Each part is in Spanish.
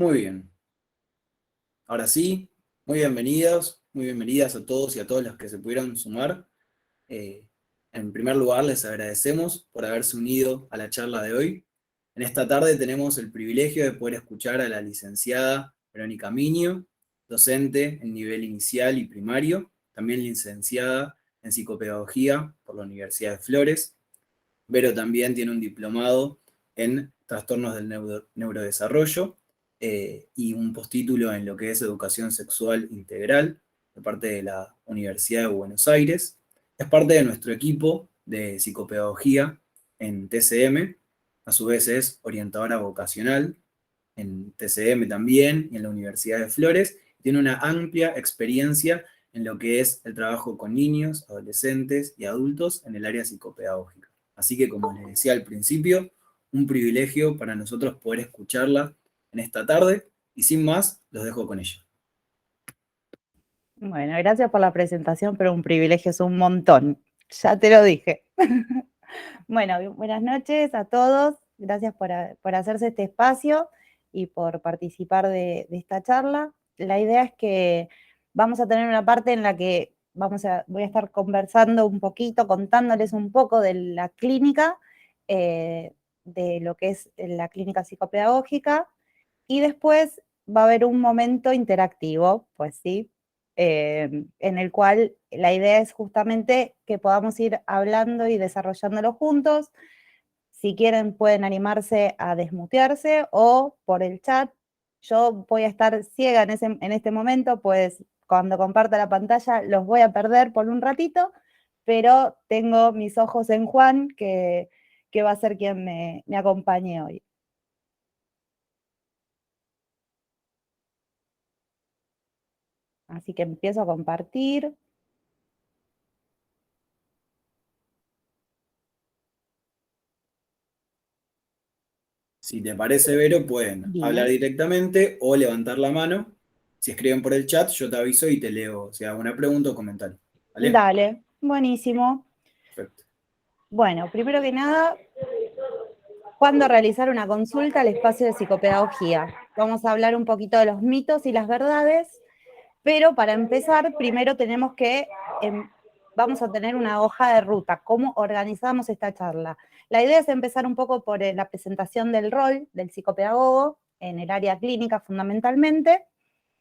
Muy bien. Ahora sí, muy bienvenidos, muy bienvenidas a todos y a todas las que se pudieron sumar. Eh, en primer lugar, les agradecemos por haberse unido a la charla de hoy. En esta tarde tenemos el privilegio de poder escuchar a la licenciada Verónica Miño, docente en nivel inicial y primario, también licenciada en psicopedagogía por la Universidad de Flores. Vero también tiene un diplomado en trastornos del neurodesarrollo y un postítulo en lo que es educación sexual integral de parte de la Universidad de Buenos Aires. Es parte de nuestro equipo de psicopedagogía en TCM, a su vez es orientadora vocacional en TCM también y en la Universidad de Flores. Tiene una amplia experiencia en lo que es el trabajo con niños, adolescentes y adultos en el área psicopedagógica. Así que, como les decía al principio, un privilegio para nosotros poder escucharla en esta tarde y sin más, los dejo con ella. Bueno, gracias por la presentación, pero un privilegio es un montón. Ya te lo dije. Bueno, buenas noches a todos. Gracias por hacerse este espacio y por participar de esta charla. La idea es que vamos a tener una parte en la que voy a estar conversando un poquito, contándoles un poco de la clínica, de lo que es la clínica psicopedagógica, y después va a haber un momento interactivo, pues sí, en el cual la idea es justamente que podamos ir hablando y desarrollándolo juntos. Si quieren pueden animarse a desmutearse o por el chat. Yo voy a estar ciega en este momento, pues cuando comparta la pantalla los voy a perder por un ratito, pero tengo mis ojos en Juan, que va a ser quien me acompañe hoy. Así que empiezo a compartir. Si te parece, Vero, pueden hablar Bien. directamente o levantar la mano. Si escriben por el chat, yo te aviso y te leo si hago una pregunta o comentario. ¿Vale? Dale, buenísimo. Perfecto. Bueno, primero que nada, ¿cuándo realizar una consulta al espacio de psicopedagogía? Vamos a hablar un poquito de los mitos y las verdades, pero para empezar, primero tenemos que, vamos a tener una hoja de ruta, cómo organizamos esta charla. La idea es empezar un poco por la presentación del rol del psicopedagogo en el área clínica fundamentalmente.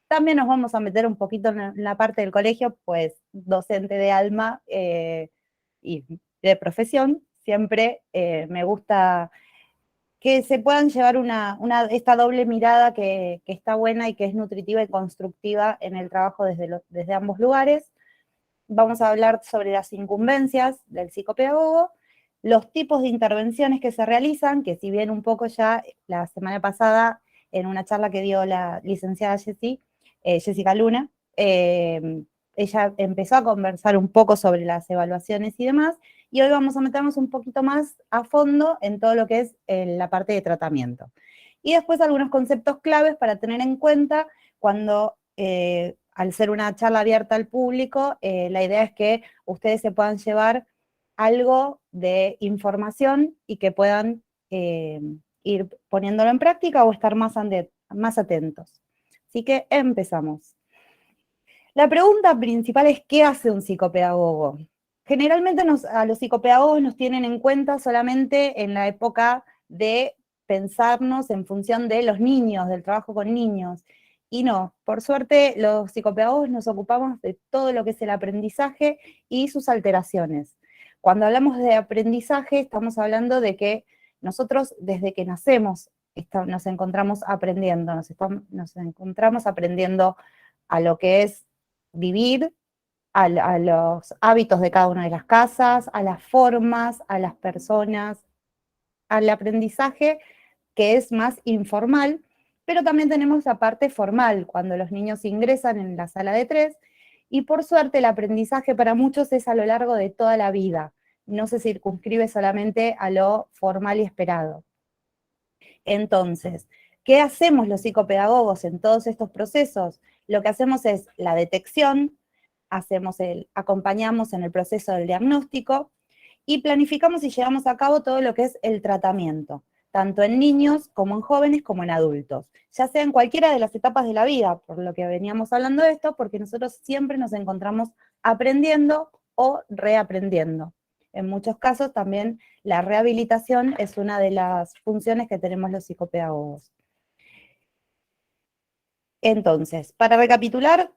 También nos vamos a meter un poquito en la parte del colegio, pues docente de alma y de profesión, siempre me gusta que se puedan llevar esta doble mirada que está buena y que es nutritiva y constructiva en el trabajo desde ambos lugares. Vamos a hablar sobre las incumbencias del psicopedagogo, los tipos de intervenciones que se realizan, que si bien un poco ya la semana pasada en una charla que dio la licenciada Jessica Luna, ella empezó a conversar un poco sobre las evaluaciones y demás, y hoy vamos a meternos un poquito más a fondo en todo lo que es la parte de tratamiento. Y después algunos conceptos claves para tener en cuenta cuando, al ser una charla abierta al público, la idea es que ustedes se puedan llevar algo de información y que puedan ir poniéndolo en práctica o estar más atentos. Así que empezamos. La pregunta principal es, ¿qué hace un psicopedagogo? Generalmente a los psicopedagogos nos tienen en cuenta solamente en la época de pensarnos en función de los niños, del trabajo con niños. Y no, por suerte los psicopedagogos nos ocupamos de todo lo que es el aprendizaje y sus alteraciones. Cuando hablamos de aprendizaje estamos hablando de que nosotros desde que nacemos nos encontramos aprendiendo, nos encontramos aprendiendo a lo que es vivir, a los hábitos de cada una de las casas, a las formas, a las personas, al aprendizaje que es más informal, pero también tenemos la parte formal, cuando los niños ingresan en la sala de 3, y por suerte el aprendizaje para muchos es a lo largo de toda la vida, no se circunscribe solamente a lo formal y esperado. Entonces, ¿qué hacemos los psicopedagogos en todos estos procesos? Lo que hacemos es la detección, acompañamos en el proceso del diagnóstico y planificamos y llevamos a cabo todo lo que es el tratamiento. tanto en niños como en jóvenes como en adultos, ya sea en cualquiera de las etapas de la vida, por lo que veníamos hablando de esto, porque nosotros siempre nos encontramos aprendiendo o reaprendiendo. En muchos casos también la rehabilitación es una de las funciones que tenemos los psicopedagogos. Entonces, para recapitular,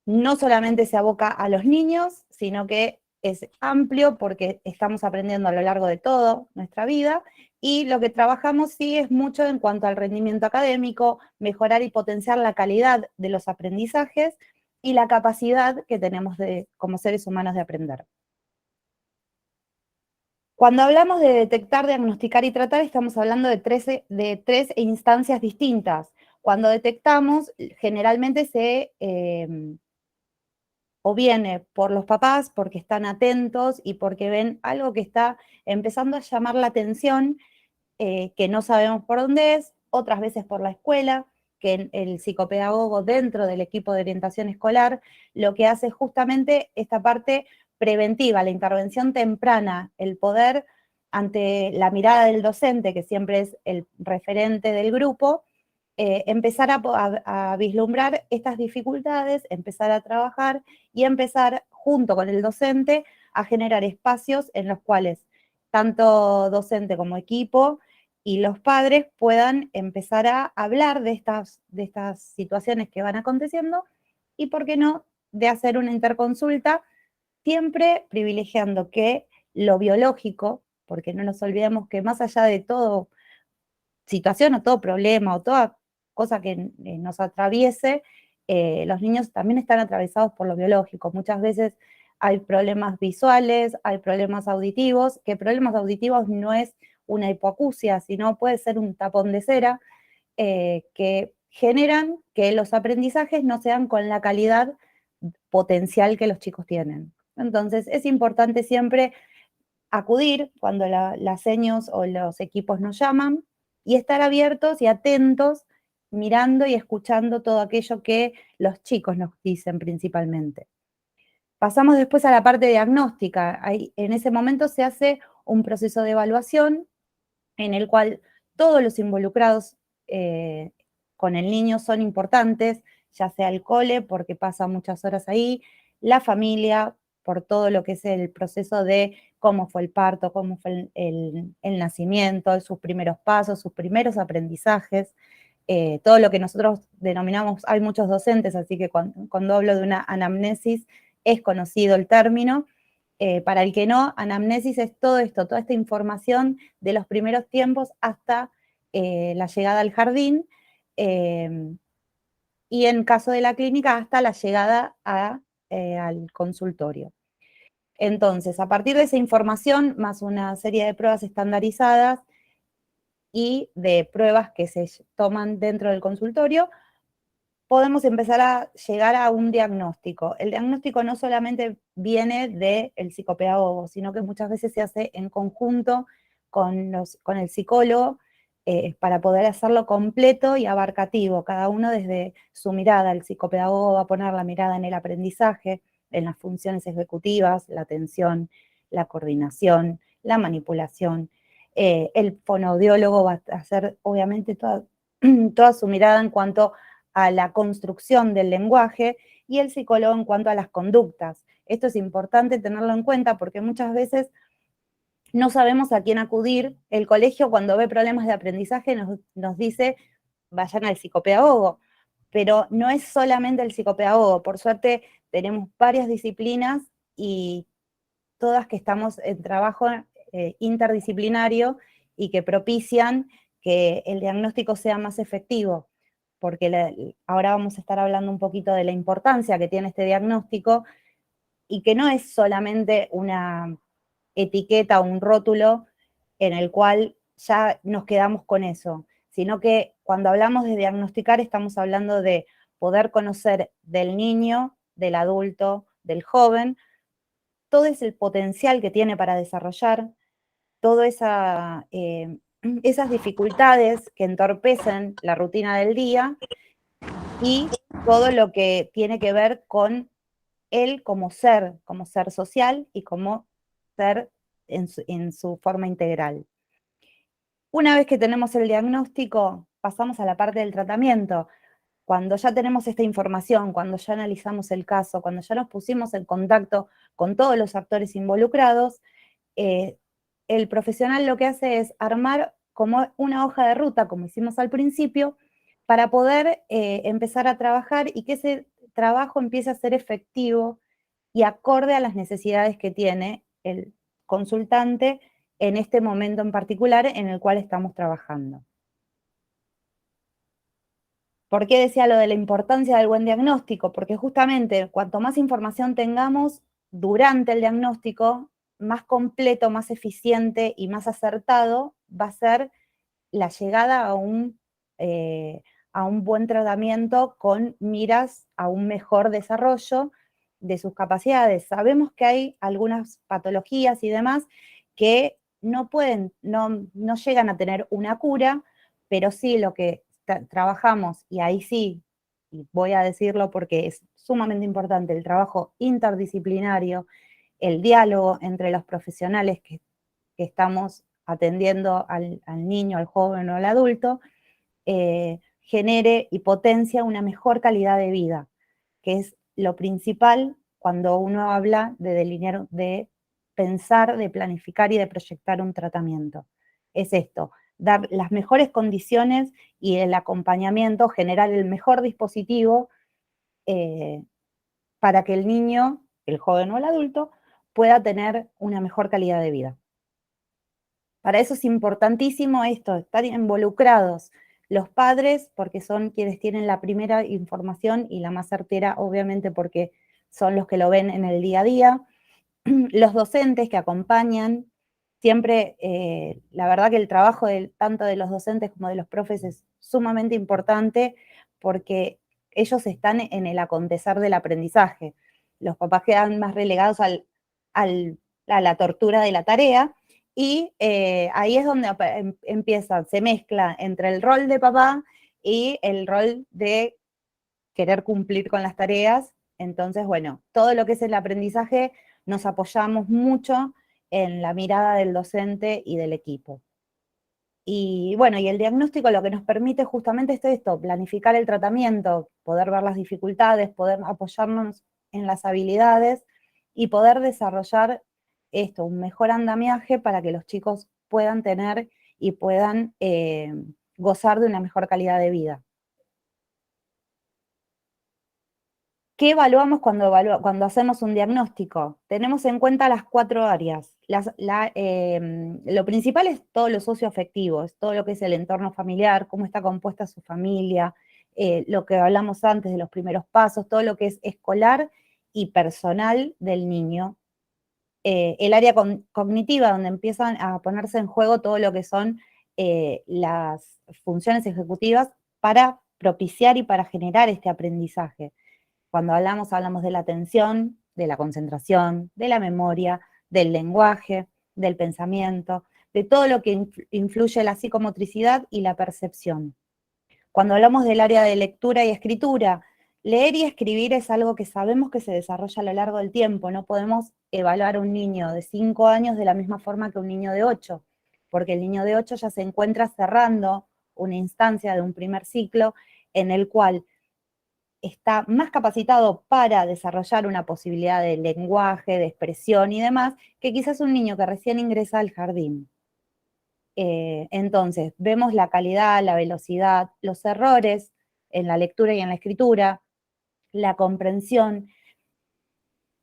no solamente se aboca a los niños, sino que es amplio porque estamos aprendiendo a lo largo de toda nuestra vida, y lo que trabajamos sí es mucho en cuanto al rendimiento académico, mejorar y potenciar la calidad de los aprendizajes y la capacidad que tenemos como seres humanos de aprender. Cuando hablamos de detectar, diagnosticar y tratar, estamos hablando de tres instancias distintas. Cuando detectamos, generalmente o viene por los papás porque están atentos y porque ven algo que está empezando a llamar la atención, que no sabemos por dónde es, otras veces por la escuela, que el psicopedagogo dentro del equipo de orientación escolar lo que hace es justamente esta parte preventiva, la intervención temprana, el poder ante la mirada del docente, que siempre es el referente del grupo, empezar a vislumbrar estas dificultades, empezar a trabajar y empezar junto con el docente a generar espacios en los cuales tanto docente como equipo y los padres puedan empezar a hablar de estas situaciones que van aconteciendo y, ¿por qué no?, de hacer una interconsulta, siempre privilegiando que lo biológico, porque no nos olvidemos que más allá de todo situación o todo problema o toda cosa que nos atraviese, los niños también están atravesados por lo biológico. Muchas veces hay problemas visuales, hay problemas auditivos, que problemas auditivos no es una hipoacusia, sino puede ser un tapón de cera, que generan que los aprendizajes no sean con la calidad potencial que los chicos tienen. Entonces, es importante siempre acudir cuando las seños o los equipos nos llaman y estar abiertos y atentos, mirando y escuchando todo aquello que los chicos nos dicen principalmente. Pasamos después a la parte diagnóstica. En ese momento se hace un proceso de evaluación en el cual todos los involucrados con el niño son importantes, ya sea el cole, porque pasa muchas horas ahí, la familia, por todo lo que es el proceso de cómo fue el parto, cómo fue el nacimiento, sus primeros pasos, sus primeros aprendizajes, todo lo que nosotros denominamos, hay muchos docentes, así que cuando hablo de una anamnesis es conocido el término. Para el que no, anamnesis es todo esto, toda esta información de los primeros tiempos hasta la llegada al jardín, y en caso de la clínica hasta la llegada al consultorio. Entonces, a partir de esa información, más una serie de pruebas estandarizadas y de pruebas que se toman dentro del consultorio, podemos empezar a llegar a un diagnóstico. El diagnóstico no solamente viene del psicopedagogo, sino que muchas veces se hace en conjunto con el psicólogo, para poder hacerlo completo y abarcativo, cada uno desde su mirada. El psicopedagogo va a poner la mirada en el aprendizaje, en las funciones ejecutivas, la atención, la coordinación, la manipulación. El fonoaudiólogo va a hacer, obviamente, toda su mirada en cuanto a la construcción del lenguaje, y el psicólogo en cuanto a las conductas. Esto es importante tenerlo en cuenta porque muchas veces no sabemos a quién acudir. El colegio, cuando ve problemas de aprendizaje, nos dice, vayan al psicopedagogo, pero no es solamente el psicopedagogo. Por suerte tenemos varias disciplinas y todas que estamos en trabajo interdisciplinario y que propician que el diagnóstico sea más efectivo, porque ahora vamos a estar hablando un poquito de la importancia que tiene este diagnóstico, y que no es solamente una etiqueta o un rótulo en el cual ya nos quedamos con eso, sino que cuando hablamos de diagnosticar estamos hablando de poder conocer del niño, del adulto, del joven, todo es el potencial que tiene para desarrollar, todas esas dificultades que entorpecen la rutina del día, y todo lo que tiene que ver con él como ser social y como ser en su forma integral. Una vez que tenemos el diagnóstico, pasamos a la parte del tratamiento. Cuando ya tenemos esta información, cuando ya analizamos el caso, cuando ya nos pusimos en contacto con todos los actores involucrados, el profesional lo que hace es armar como una hoja de ruta, como hicimos al principio, para poder empezar a trabajar y que ese trabajo empiece a ser efectivo y acorde a las necesidades que tiene el consultante en este momento en particular en el cual estamos trabajando. ¿Por qué decía lo de la importancia del buen diagnóstico? Porque justamente cuanto más información tengamos durante el diagnóstico, más completo, más eficiente y más acertado va a ser la llegada a un buen tratamiento con miras a un mejor desarrollo de sus capacidades. Sabemos que hay algunas patologías y demás que no pueden, no llegan a tener una cura, pero sí lo que trabajamos, y ahí sí, y voy a decirlo porque es sumamente importante, el trabajo interdisciplinario, el diálogo entre los profesionales que estamos atendiendo al niño, al joven o al adulto, genere y potencia una mejor calidad de vida, que es lo principal cuando uno habla de delinear, de pensar, de planificar y de proyectar un tratamiento. Es esto, dar las mejores condiciones y el acompañamiento, generar el mejor dispositivo para que el niño, el joven o el adulto, pueda tener una mejor calidad de vida. Para eso es importantísimo esto, estar involucrados los padres, porque son quienes tienen la primera información y la más certera, obviamente, porque son los que lo ven en el día a día. Los docentes que acompañan, siempre, la verdad que el trabajo tanto de los docentes como de los profes es sumamente importante porque ellos están en el acontecer del aprendizaje. Los papás quedan más relegados a la tortura de la tarea y ahí es donde empieza, se mezcla entre el rol de papá y el rol de querer cumplir con las tareas. Entonces, bueno, todo lo que es el aprendizaje nos apoyamos mucho en la mirada del docente y del equipo. Y bueno, y el diagnóstico lo que nos permite justamente es esto, planificar el tratamiento, poder ver las dificultades, poder apoyarnos en las habilidades y poder desarrollar esto, un mejor andamiaje para que los chicos puedan tener y puedan gozar de una mejor calidad de vida. ¿Qué evaluamos cuando hacemos un diagnóstico? Tenemos en cuenta las 4 áreas. Lo principal es todo lo socioafectivo, es todo lo que es el entorno familiar, cómo está compuesta su familia, lo que hablamos antes de los primeros pasos, todo lo que es escolar y personal del niño. El área cognitiva, donde empiezan a ponerse en juego todo lo que son las funciones ejecutivas para propiciar y para generar este aprendizaje. Cuando hablamos de la atención, de la concentración, de la memoria, del lenguaje, del pensamiento, de todo lo que influye la psicomotricidad y la percepción. Cuando hablamos del área de lectura y escritura, leer y escribir es algo que sabemos que se desarrolla a lo largo del tiempo. No podemos evaluar a un niño de 5 años de la misma forma que un niño de 8, porque el niño de 8 ya se encuentra cerrando una instancia de un primer ciclo en el cual está más capacitado para desarrollar una posibilidad de lenguaje, de expresión y demás, que quizás un niño que recién ingresa al jardín. Entonces, vemos la calidad, la velocidad, los errores en la lectura y en la escritura, la comprensión,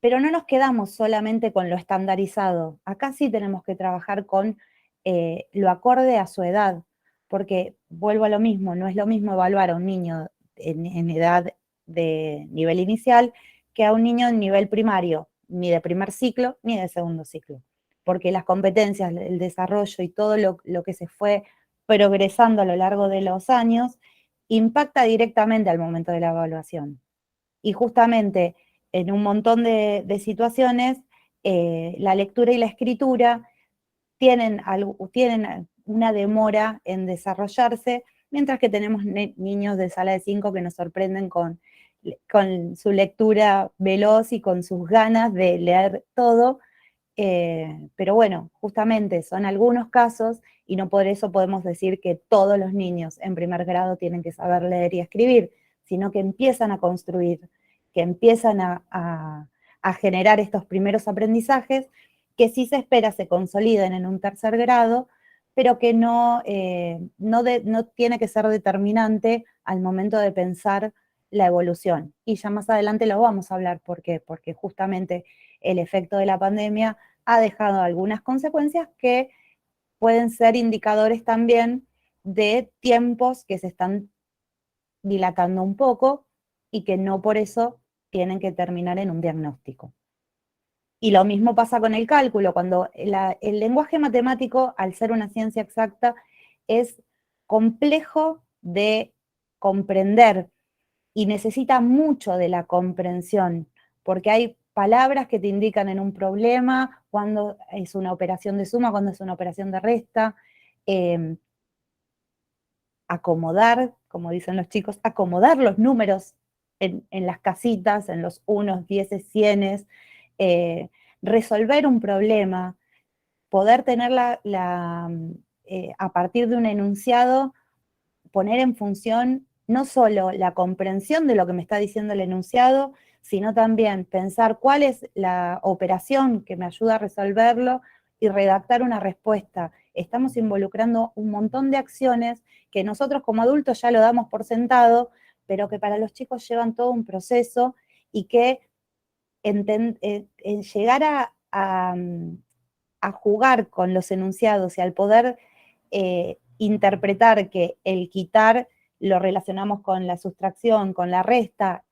pero no nos quedamos solamente con lo estandarizado. Acá sí tenemos que trabajar con lo acorde a su edad, porque vuelvo a lo mismo, no es lo mismo evaluar a un niño en edad de nivel inicial que a un niño en nivel primario, ni de primer ciclo ni de segundo ciclo, porque las competencias, el desarrollo y todo lo que se fue progresando a lo largo de los años impacta directamente al momento de la evaluación. Y justamente en un montón de situaciones, la lectura y la escritura tienen una demora en desarrollarse, mientras que tenemos niños de sala de 5 que nos sorprenden con su lectura veloz y con sus ganas de leer todo, Pero bueno, justamente son algunos casos y no por eso podemos decir que todos los niños en primer grado tienen que saber leer y escribir, sino que empiezan a construir, que empiezan a generar estos primeros aprendizajes que sí se espera se consoliden en un tercer grado, pero que no tiene que ser determinante al momento de pensar la evolución. Y ya más adelante lo vamos a hablar. ¿Por qué? Porque justamente el efecto de la pandemia ha dejado algunas consecuencias que pueden ser indicadores también de tiempos que se están dilatando un poco y que no por eso tienen que terminar en un diagnóstico. Y lo mismo pasa con el cálculo, cuando el lenguaje matemático, al ser una ciencia exacta, es complejo de comprender y necesita mucho de la comprensión, porque hay palabras que te indican en un problema, cuando es una operación de suma, cuando es una operación de resta, acomodar, como dicen los chicos, acomodar los números en las casitas, en los unos, dieces, cienes, resolver un problema, poder tener a partir de un enunciado, poner en función no solo la comprensión de lo que me está diciendo el enunciado, sino también pensar cuál es la operación que me ayuda a resolverlo y redactar una respuesta. Estamos involucrando un montón de acciones que nosotros como adultos ya lo damos por sentado, pero que para los chicos llevan todo un proceso y que en llegar a jugar con los enunciados y al poder interpretar que el quitar lo relacionamos con la sustracción, con la resta,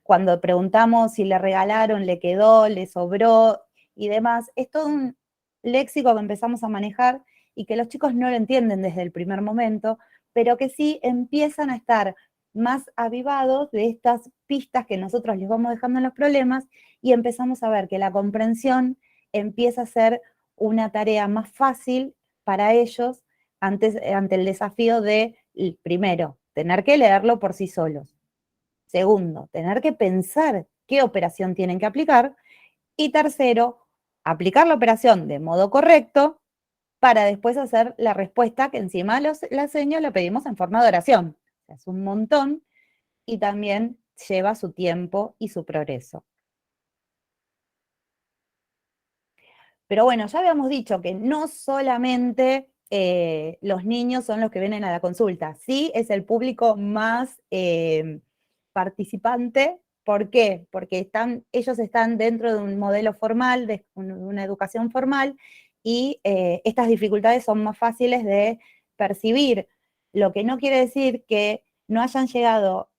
cuando preguntamos si le regalaron, le quedó, le sobró y demás, es todo un léxico que empezamos a manejar y que los chicos no lo entienden desde el primer momento, pero que sí empiezan a estar más avivados de estas pistas que nosotros les vamos dejando en los problemas y empezamos a ver que la comprensión empieza a ser una tarea más fácil para ellos ante el desafío de, primero, tener que leerlo por sí solos. Segundo, tener que pensar qué operación tienen que aplicar. Y tercero, aplicar la operación de modo correcto para después hacer la respuesta que encima la seño la pedimos en forma de oración. Es un montón y también lleva su tiempo y su progreso. Pero bueno, ya habíamos dicho que no solamente los niños son los que vienen a la consulta, sí es el público más participante. ¿Por qué? Porque ellos están dentro de un modelo formal, de una educación formal, y estas dificultades son más fáciles de percibir, lo que no quiere decir que no hayan llegado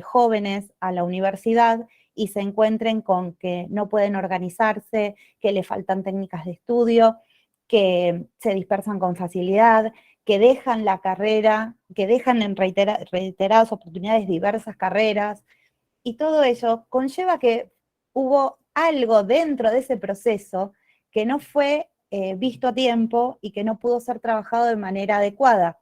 jóvenes a la universidad y se encuentren con que no pueden organizarse, que le faltan técnicas de estudio, que se dispersan con facilidad, que dejan la carrera, que dejan en reiteradas oportunidades diversas carreras, y todo ello conlleva que hubo algo dentro de ese proceso que no fue visto a tiempo y que no pudo ser trabajado de manera adecuada.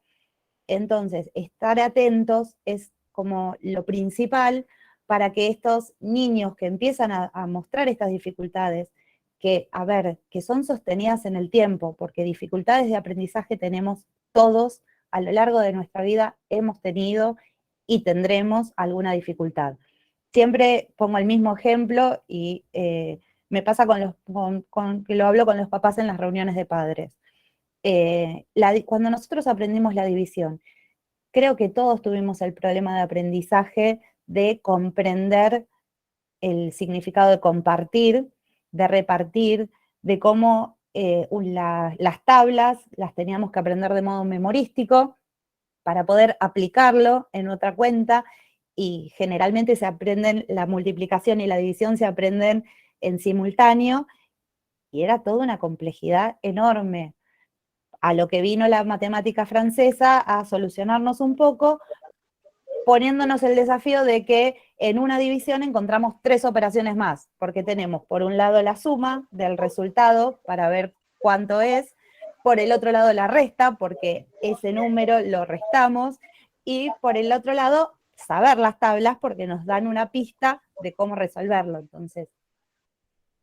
Entonces, estar atentos es como lo principal para que estos niños que empiezan a mostrar estas dificultades, que, a ver, que son sostenidas en el tiempo, porque dificultades de aprendizaje tenemos todos a lo largo de nuestra vida, hemos tenido y tendremos alguna dificultad. Siempre pongo el mismo ejemplo y me pasa que lo hablo con los papás en las reuniones de padres. Cuando nosotros aprendimos la división, creo que todos tuvimos el problema de aprendizaje de comprender el significado de compartir, de repartir, de cómo las tablas las teníamos que aprender de modo memorístico para poder aplicarlo en otra cuenta, y generalmente se aprenden la multiplicación y la división, se aprenden en simultáneo, y era toda una complejidad enorme. A lo que vino la matemática francesa a solucionarnos un poco, poniéndonos el desafío de que en una división encontramos 3 operaciones más, porque tenemos por un lado la suma del resultado para ver cuánto es, por el otro lado la resta, porque ese número lo restamos, y por el otro lado saber las tablas porque nos dan una pista de cómo resolverlo. Entonces,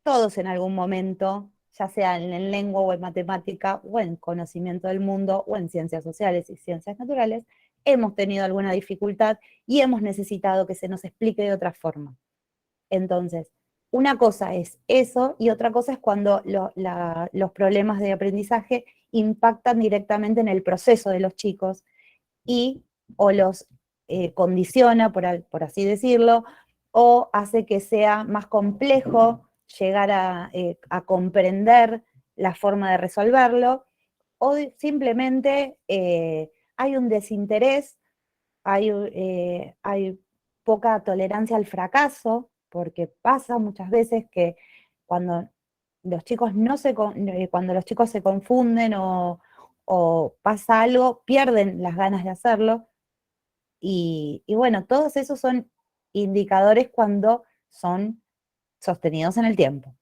todos en algún momento, ya sea en lengua o en matemática, o en conocimiento del mundo, o en ciencias sociales y ciencias naturales, hemos tenido alguna dificultad y hemos necesitado que se nos explique de otra forma. Entonces, una cosa es eso y otra cosa es cuando los problemas de aprendizaje impactan directamente en el proceso de los chicos y o los condiciona, por así decirlo, o hace que sea más complejo llegar a comprender la forma de resolverlo, o simplemente hay un desinterés, hay poca tolerancia al fracaso, porque pasa muchas veces que cuando los chicos cuando los chicos se confunden o pasa algo, pierden las ganas de hacerlo. Y bueno, todos esos son indicadores cuando son sostenidos en el tiempo,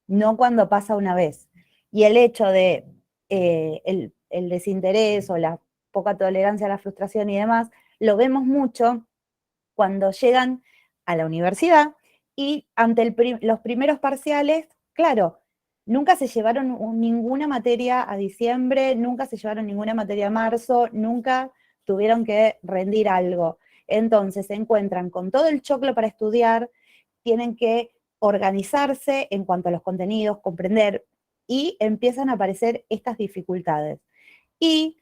no cuando pasa una vez. Y el hecho de el desinterés o la poca tolerancia a la frustración y demás, lo vemos mucho cuando llegan a la universidad y ante los primeros parciales, claro, nunca se llevaron ninguna materia a diciembre, nunca se llevaron ninguna materia a marzo, nunca tuvieron que rendir algo. Entonces se encuentran con todo el choclo para estudiar, tienen que organizarse en cuanto a los contenidos, comprender, y empiezan a aparecer estas dificultades. Y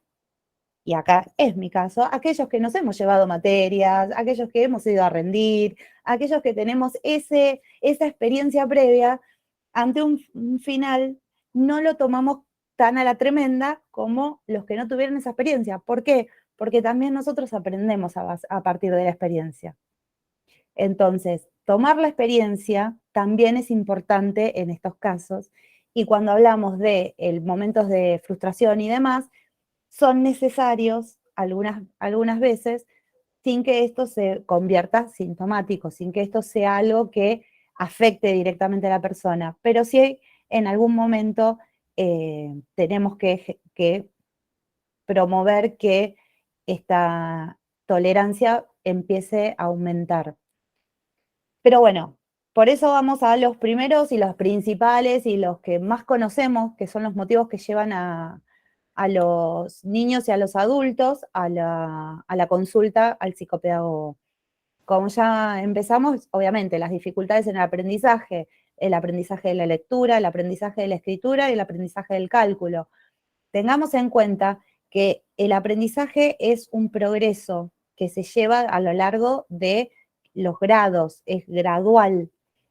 acá es mi caso, aquellos que nos hemos llevado materias, aquellos que hemos ido a rendir, aquellos que tenemos esa experiencia previa, ante un final no lo tomamos tan a la tremenda como los que no tuvieron esa experiencia. ¿Por qué? Porque también nosotros aprendemos a partir de la experiencia. Entonces, tomar la experiencia también es importante en estos casos, y cuando hablamos de momentos de frustración y demás, son necesarios algunas veces sin que esto se convierta sintomático, sin que esto sea algo que afecte directamente a la persona, pero sí en algún momento tenemos que promover que esta tolerancia empiece a aumentar. Pero bueno, por eso vamos a los primeros y los principales y los que más conocemos, que son los motivos que llevan a los niños y a los adultos a la consulta al psicopedagogo. Como ya empezamos, obviamente, las dificultades en el aprendizaje de la lectura, el aprendizaje de la escritura y el aprendizaje del cálculo. Tengamos en cuenta que el aprendizaje es un progreso que se lleva a lo largo de los grados, es gradual.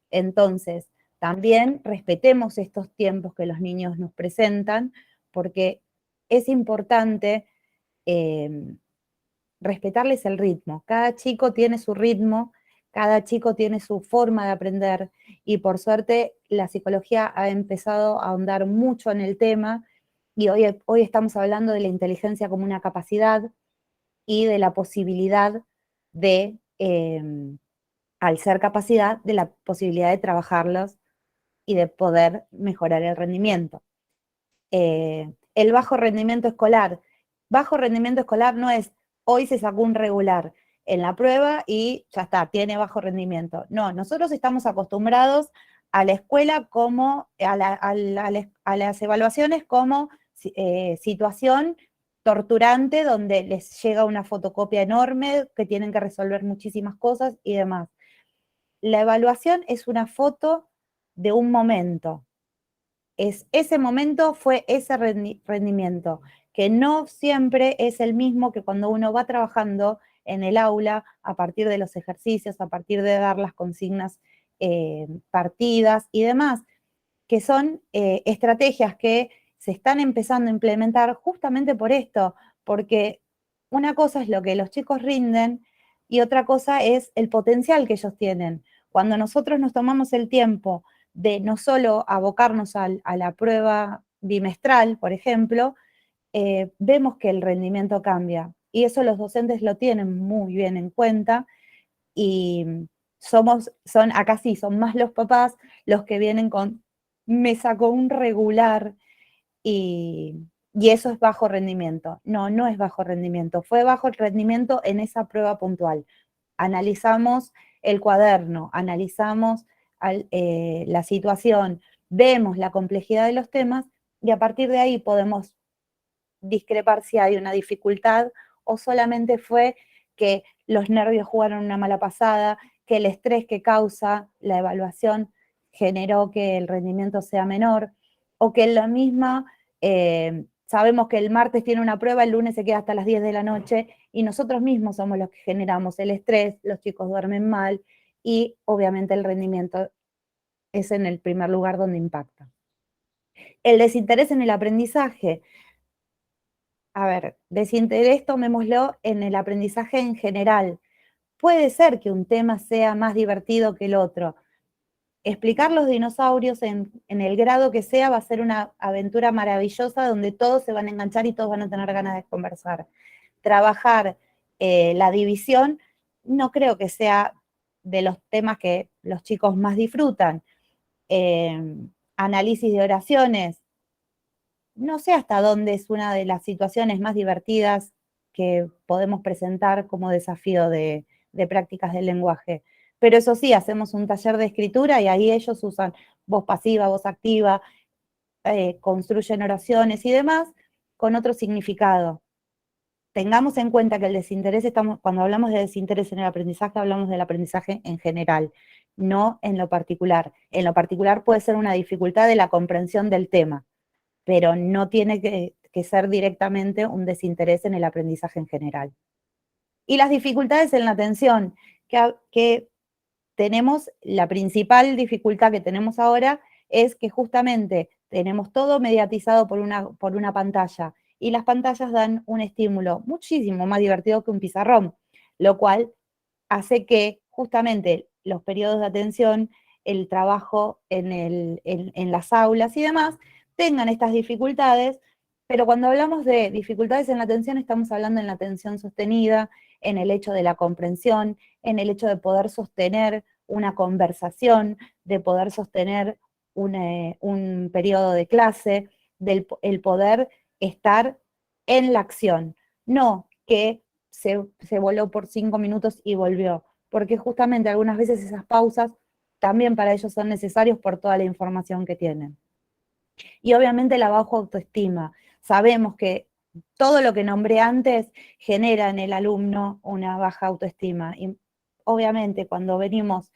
Entonces, también respetemos estos tiempos que los niños nos presentan, porque es importante respetarles el ritmo. Cada chico tiene su ritmo, cada chico tiene su forma de aprender, y por suerte la psicología ha empezado a ahondar mucho en el tema, y hoy estamos hablando de la inteligencia como una capacidad y de la posibilidad de, al ser capacidad, de la posibilidad de trabajarlos y de poder mejorar el rendimiento. El bajo rendimiento escolar. Bajo rendimiento escolar no es hoy se sacó un regular en la prueba y ya está, tiene bajo rendimiento. No, nosotros estamos acostumbrados a la escuela como, a las evaluaciones como situación torturante donde les llega una fotocopia enorme, que tienen que resolver muchísimas cosas y demás. La evaluación es una foto de un momento. Ese momento fue ese rendimiento, que no siempre es el mismo que cuando uno va trabajando en el aula a partir de los ejercicios, a partir de dar las consignas partidas y demás, que son estrategias que se están empezando a implementar justamente por esto, porque una cosa es lo que los chicos rinden y otra cosa es el potencial que ellos tienen. Cuando nosotros nos tomamos el tiempo de no solo abocarnos a la prueba bimestral, por ejemplo, vemos que el rendimiento cambia. Y eso los docentes lo tienen muy bien en cuenta, y acá sí, son más los papás los que vienen con, me sacó un regular y eso es bajo rendimiento. No, no es bajo rendimiento, fue bajo rendimiento en esa prueba puntual. Analizamos el cuaderno, analizamos la situación, vemos la complejidad de los temas y a partir de ahí podemos discrepar si hay una dificultad o solamente fue que los nervios jugaron una mala pasada, que el estrés que causa la evaluación generó que el rendimiento sea menor, o que en la misma, sabemos que el martes tiene una prueba, el lunes se queda hasta las 10 de la noche y nosotros mismos somos los que generamos el estrés, los chicos duermen mal y obviamente el rendimiento es en el primer lugar donde impacta. El desinterés en el aprendizaje. A ver, desinterés tomémoslo en el aprendizaje en general. Puede ser que un tema sea más divertido que el otro. Explicar los dinosaurios en el grado que sea va a ser una aventura maravillosa donde todos se van a enganchar y todos van a tener ganas de conversar. Trabajar la división no creo que sea de los temas que los chicos más disfrutan. Análisis de oraciones, no sé hasta dónde es una de las situaciones más divertidas que podemos presentar como desafío de prácticas del lenguaje. Pero eso sí, hacemos un taller de escritura y ahí ellos usan voz pasiva, voz activa, construyen oraciones y demás con otro significado. Tengamos en cuenta que el desinterés, cuando hablamos de desinterés en el aprendizaje, hablamos del aprendizaje en general, no en lo particular. En lo particular puede ser una dificultad de la comprensión del tema, pero no tiene que ser directamente un desinterés en el aprendizaje en general. Y las dificultades en la atención, que tenemos, la principal dificultad que tenemos ahora es que justamente tenemos todo mediatizado por una pantalla, y las pantallas dan un estímulo muchísimo más divertido que un pizarrón, lo cual hace que justamente los periodos de atención, el trabajo en las aulas y demás, tengan estas dificultades, pero cuando hablamos de dificultades en la atención, estamos hablando en la atención sostenida, en el hecho de la comprensión, en el hecho de poder sostener una conversación, de poder sostener un periodo de clase, el poder estar en la acción, no que se voló por 5 minutos y volvió, porque justamente algunas veces esas pausas también para ellos son necesarios por toda la información que tienen. Y obviamente la baja autoestima. Sabemos que todo lo que nombré antes genera en el alumno una baja autoestima. Y obviamente cuando venimos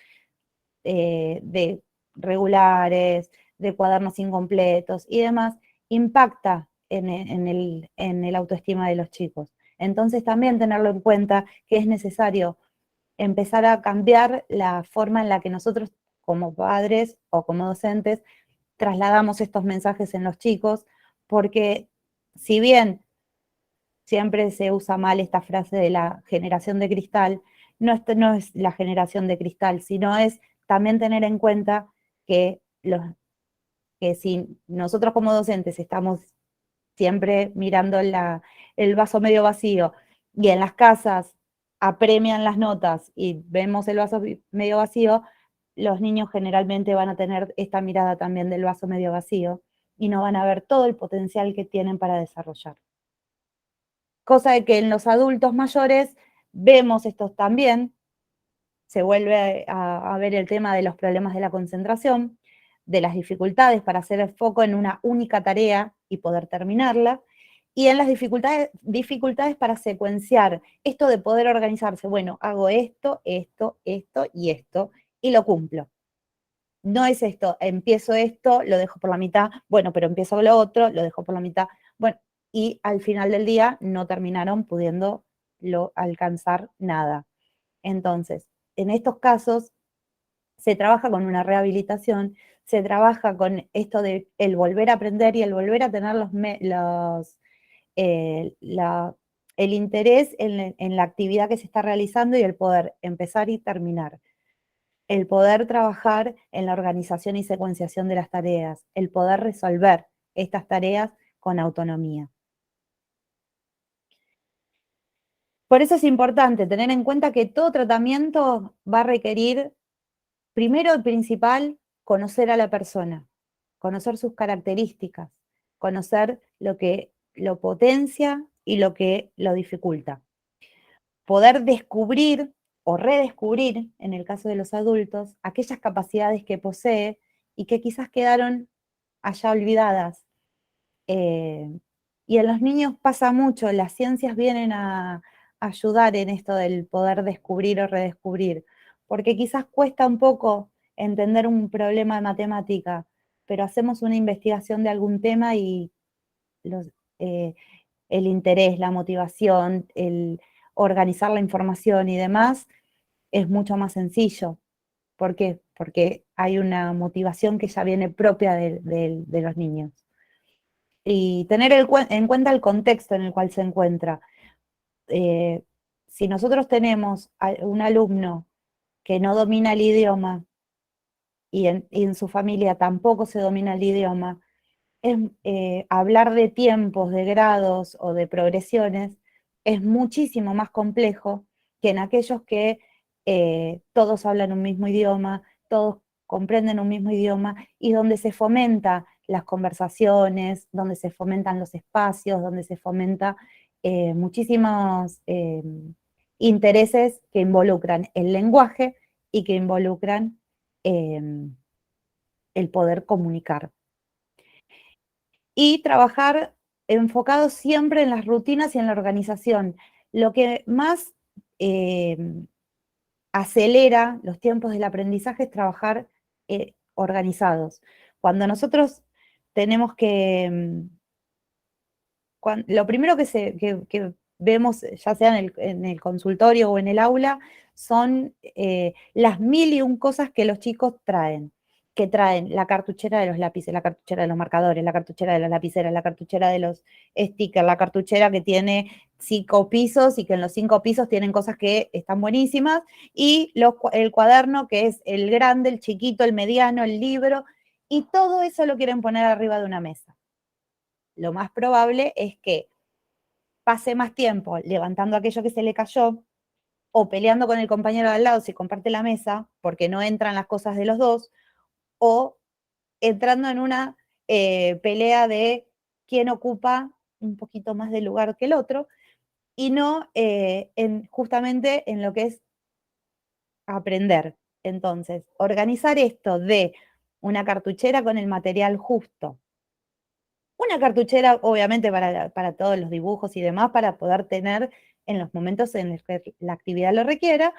de regulares, de cuadernos incompletos y demás, impacta en el autoestima de los chicos. Entonces también tenerlo en cuenta que es necesario empezar a cambiar la forma en la que nosotros como padres o como docentes trasladamos estos mensajes en los chicos, porque si bien siempre se usa mal esta frase de la generación de cristal, no es la generación de cristal, sino es también tener en cuenta que, que si nosotros como docentes estamos siempre mirando el vaso medio vacío y en las casas apremian las notas y vemos el vaso medio vacío, los niños generalmente van a tener esta mirada también del vaso medio vacío y no van a ver todo el potencial que tienen para desarrollar. Cosa de que en los adultos mayores vemos esto también, se vuelve a ver el tema de los problemas de la concentración, de las dificultades para hacer el foco en una única tarea y poder terminarla, y en las dificultades para secuenciar, esto de poder organizarse, bueno, hago esto, esto, esto y lo cumplo. No es esto, empiezo esto, lo dejo por la mitad, bueno, pero empiezo lo otro, lo dejo por la mitad, bueno, y al final del día no terminaron pudiendo alcanzar nada. Entonces, en estos casos se trabaja con una rehabilitación, se trabaja con esto de el volver a aprender y el volver a tener el interés en la actividad que se está realizando y el poder empezar y terminar. El poder trabajar en la organización y secuenciación de las tareas, el poder resolver estas tareas con autonomía. Por eso es importante tener en cuenta que todo tratamiento va a requerir, primero y principal, conocer a la persona, conocer sus características, conocer lo que lo potencia y lo que lo dificulta. Poder descubrir o redescubrir, en el caso de los adultos, aquellas capacidades que posee y que quizás quedaron allá olvidadas. Y en los niños pasa mucho, las ciencias vienen a ayudar en esto del poder descubrir o redescubrir, porque quizás cuesta un poco entender un problema de matemática, pero hacemos una investigación de algún tema y los, eh, el interés, la motivación, el organizar la información y demás es mucho más sencillo. ¿Por qué? Porque hay una motivación que ya viene propia de los niños. Y tener en cuenta el contexto en el cual se encuentra. Eh, si nosotros tenemos a un alumno que no domina el idioma y en su familia tampoco se domina el idioma, hablar de tiempos, de grados o de progresiones es muchísimo más complejo que en aquellos que todos hablan un mismo idioma, todos comprenden un mismo idioma y donde se fomenta las conversaciones, donde se fomentan los espacios, donde se fomenta muchísimos intereses que involucran el lenguaje y que involucran eh, el poder comunicar. Y trabajar enfocado siempre en las rutinas y en la organización. Lo que más eh, acelera los tiempos del aprendizaje es trabajar organizados. Cuando nosotros tenemos que, lo primero que vemos, ya sea en el consultorio o en el aula, son las mil y un cosas que los chicos traen, que traen la cartuchera de los lápices, la cartuchera de los marcadores, la cartuchera de las lapiceras, la cartuchera de los stickers, la cartuchera que tiene 5 pisos y que en los 5 pisos tienen cosas que están buenísimas, y el cuaderno que es el grande, el chiquito, el mediano, el libro, y todo eso lo quieren poner arriba de una mesa. Lo más probable es que pase más tiempo levantando aquello que se le cayó o peleando con el compañero de al lado si comparte la mesa, porque no entran las cosas de los dos, o entrando en una pelea de quién ocupa un poquito más de lugar que el otro, y no justamente en lo que es aprender. Entonces, organizar esto de una cartuchera con el material justo, una cartuchera, obviamente, para todos los dibujos y demás, para poder tener en los momentos en los que la actividad lo requiera,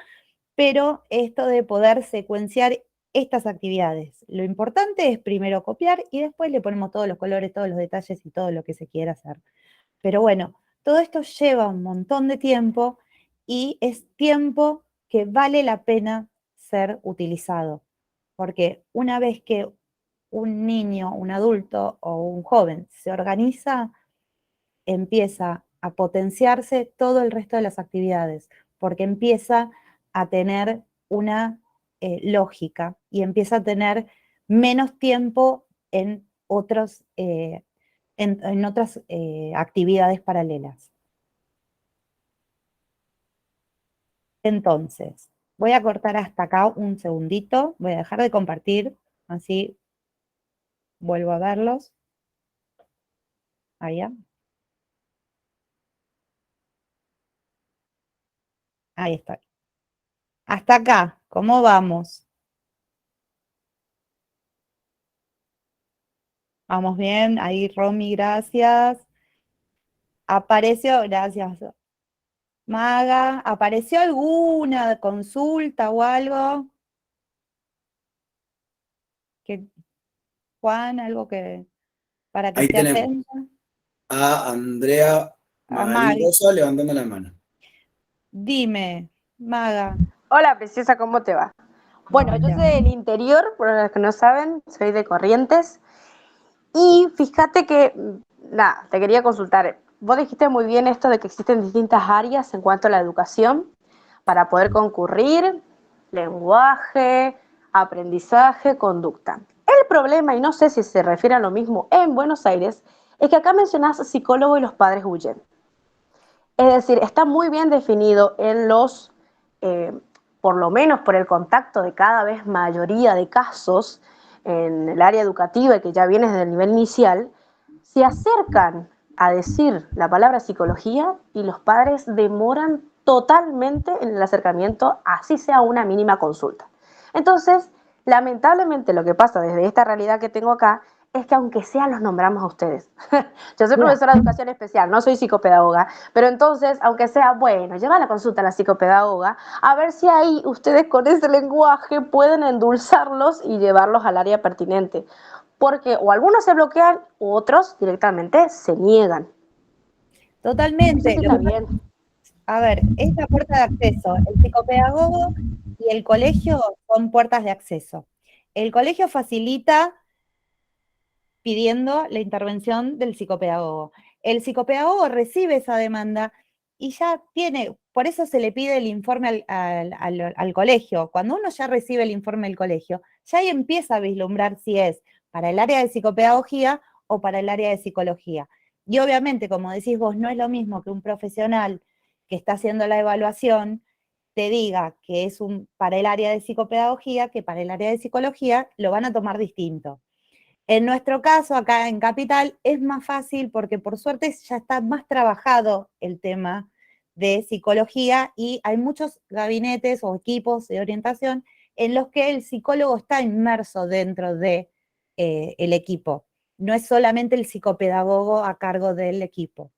pero esto de poder secuenciar estas actividades. Lo importante es primero copiar y después le ponemos todos los colores, todos los detalles y todo lo que se quiera hacer. Pero bueno, todo esto lleva un montón de tiempo y es tiempo que vale la pena ser utilizado, porque una vez que un niño, un adulto o un joven se organiza, empieza a potenciarse todo el resto de las actividades, porque empieza a tener una lógica y empieza a tener menos tiempo en en otras actividades paralelas. Entonces, voy a cortar hasta acá un segundito, voy a dejar de compartir, así vuelvo a verlos. Ahí, ahí está. Hasta acá, ¿cómo vamos? Vamos bien, ahí Romy, gracias. Apareció, gracias. Maga, ¿apareció alguna consulta o algo? Que, Juan, algo que para que Ahí esté tenemos atenta. a Andrea A Magalí Mari, Rosa levantando la mano. dime, Maga, Hola, preciosa, ¿cómo te va? ¿cómo Bueno, yo te soy va? del interior, por los que no saben, soy de Corrientes. Y fíjate que, nada, te quería consultar. Vos dijiste muy bien esto de que existen distintas áreas en cuanto a la educación para poder concurrir, lenguaje, aprendizaje, conducta. El problema, y no sé si se refiere a lo mismo en Buenos Aires, es que acá mencionás psicólogo y los padres huyen. Es decir, está muy bien definido en eh, por lo menos por el contacto de cada vez mayoría de casos en el área educativa y que ya viene desde el nivel inicial, se acercan a decir la palabra psicología y los padres demoran totalmente en el acercamiento, así sea una mínima consulta. Entonces, lamentablemente lo que pasa desde esta realidad que tengo acá es que aunque sea los nombramos a ustedes. Yo soy profesora de educación especial, no soy psicopedagoga, pero entonces, aunque sea, bueno, lleva la consulta a la psicopedagoga, a ver si ahí ustedes con ese lenguaje pueden endulzarlos y llevarlos al área pertinente. Porque o algunos se bloquean, u otros directamente se niegan. No sé Totalmente. si está bien. A ver, es la puerta de acceso. El psicopedagogo y el colegio son puertas de acceso. El colegio facilita pidiendo la intervención del psicopedagogo. El psicopedagogo recibe esa demanda y ya tiene, por eso se le pide el informe al colegio. Cuando uno ya recibe el informe del colegio, ya ahí empieza a vislumbrar si es para el área de psicopedagogía o para el área de psicología. Y obviamente, como decís vos, no es lo mismo que un profesional que está haciendo la evaluación te diga que es para el área de psicopedagogía que para el área de psicología, lo van a tomar distinto. En nuestro caso, acá en Capital, es más fácil porque por suerte ya está más trabajado el tema de psicología y hay muchos gabinetes o equipos de orientación en los que el psicólogo está inmerso dentro de el equipo. No es solamente el psicopedagogo a cargo del equipo.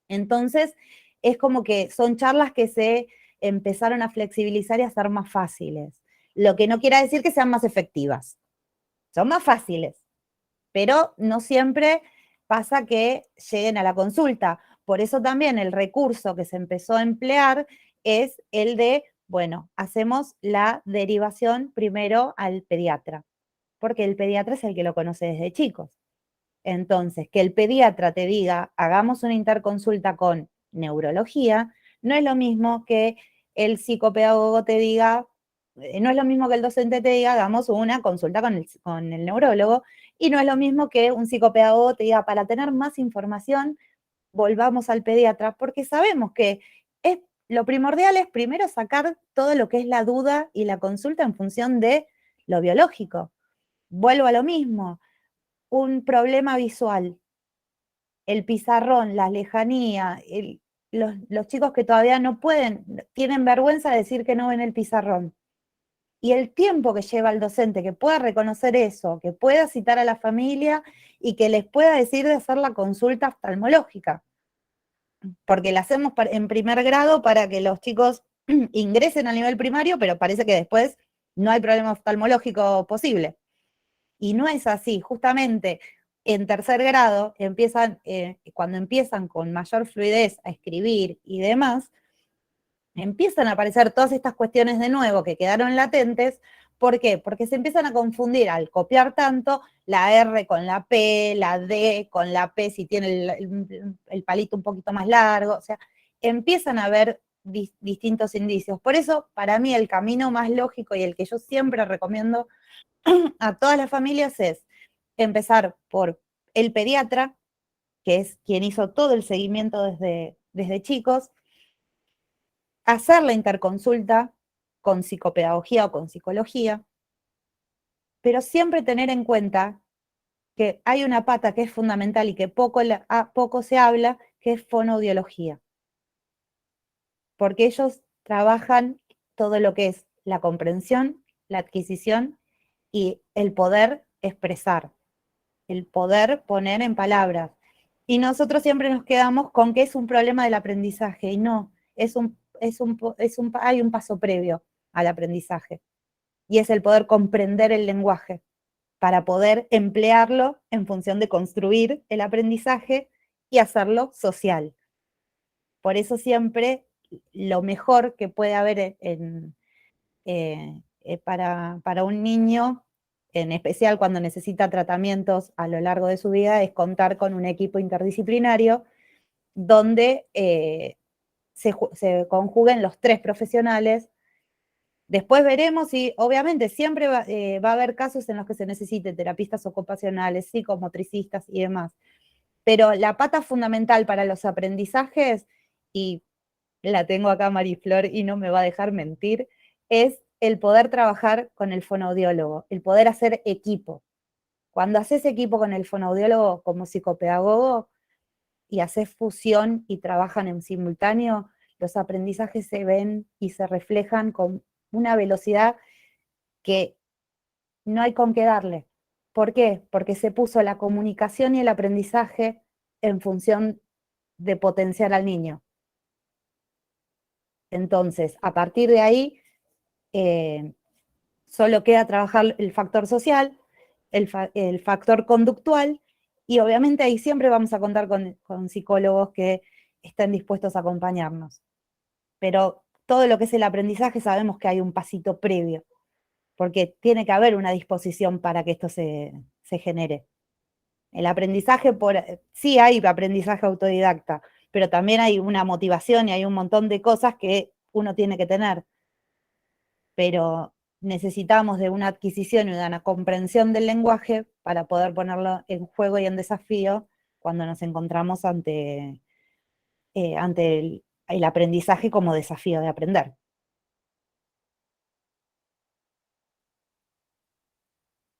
Entonces, es como que son charlas que se empezaron a flexibilizar y a ser más fáciles. Lo que no quiere decir que sean más efectivas. Son más fáciles, pero no siempre pasa que lleguen a la consulta. Por eso también el recurso que se empezó a emplear es el de, bueno, hacemos la derivación primero al pediatra, porque el pediatra es el que lo conoce desde chicos. Entonces, que el pediatra te diga, hagamos una interconsulta con neurología, no es lo mismo que el psicopedagogo te diga, no es lo mismo que el docente te diga, hagamos una consulta con el neurólogo, y no es lo mismo que un psicopedagogo te diga, para tener más información, volvamos al pediatra, porque sabemos que lo primordial es primero sacar todo lo que es la duda y la consulta en función de lo biológico. Vuelvo a lo mismo, un problema visual, el pizarrón, la lejanía, los chicos que todavía no pueden, tienen vergüenza de decir que no ven el pizarrón. Y el tiempo que lleva el docente que pueda reconocer eso, que pueda citar a la familia y que les pueda decir de hacer la consulta oftalmológica. Porque la hacemos en primer grado para que los chicos ingresen al nivel primario, pero parece que después no hay problema oftalmológico posible. Y no es así, justamente en tercer grado cuando empiezan con mayor fluidez a escribir y demás, empiezan a aparecer todas estas cuestiones de nuevo que quedaron latentes. ¿Por qué? Porque se empiezan a confundir al copiar tanto la R con la P, la D con la P si tiene el palito un poquito más largo, o sea, empiezan a haber distintos indicios. Por eso, para mí, el camino más lógico y el que yo siempre recomiendo a todas las familias es empezar por el pediatra, que es quien hizo todo el seguimiento desde chicos, hacer la interconsulta con psicopedagogía o con psicología, pero siempre tener en cuenta que hay una pata que es fundamental y que poco se habla, que es fonoaudiología, porque ellos trabajan todo lo que es la comprensión, la adquisición y el poder expresar, el poder poner en palabras. Y nosotros siempre nos quedamos con que es un problema del aprendizaje, y no, hay un paso previo al aprendizaje, y es el poder comprender el lenguaje para poder emplearlo en función de construir el aprendizaje y hacerlo social. Por eso siempre lo mejor que puede haber para un niño, en especial cuando necesita tratamientos a lo largo de su vida, es contar con un equipo interdisciplinario donde se conjuguen los tres profesionales. Después veremos y obviamente siempre va a haber casos en los que se necesite terapistas ocupacionales, psicomotricistas y demás. Pero la pata fundamental para los aprendizajes, y la tengo acá Mariflor y no me va a dejar mentir, es el poder trabajar con el fonoaudiólogo, el poder hacer equipo. Cuando haces equipo con el fonoaudiólogo como psicopedagogo, y haces fusión y trabajan en simultáneo, los aprendizajes se ven y se reflejan con una velocidad que no hay con qué darle. ¿Por qué? Porque se puso la comunicación y el aprendizaje en función de potenciar al niño. Entonces, a partir de ahí, solo queda trabajar el factor social, el factor conductual, y obviamente ahí siempre vamos a contar con psicólogos que estén dispuestos a acompañarnos. Pero todo lo que es el aprendizaje sabemos que hay un pasito previo, porque tiene que haber una disposición para que esto se genere. El aprendizaje, sí hay aprendizaje autodidacta, pero también hay una motivación y hay un montón de cosas que uno tiene que tener. Pero necesitamos de una adquisición y de una comprensión del lenguaje para poder ponerlo en juego y en desafío cuando nos encontramos ante el aprendizaje como desafío de aprender.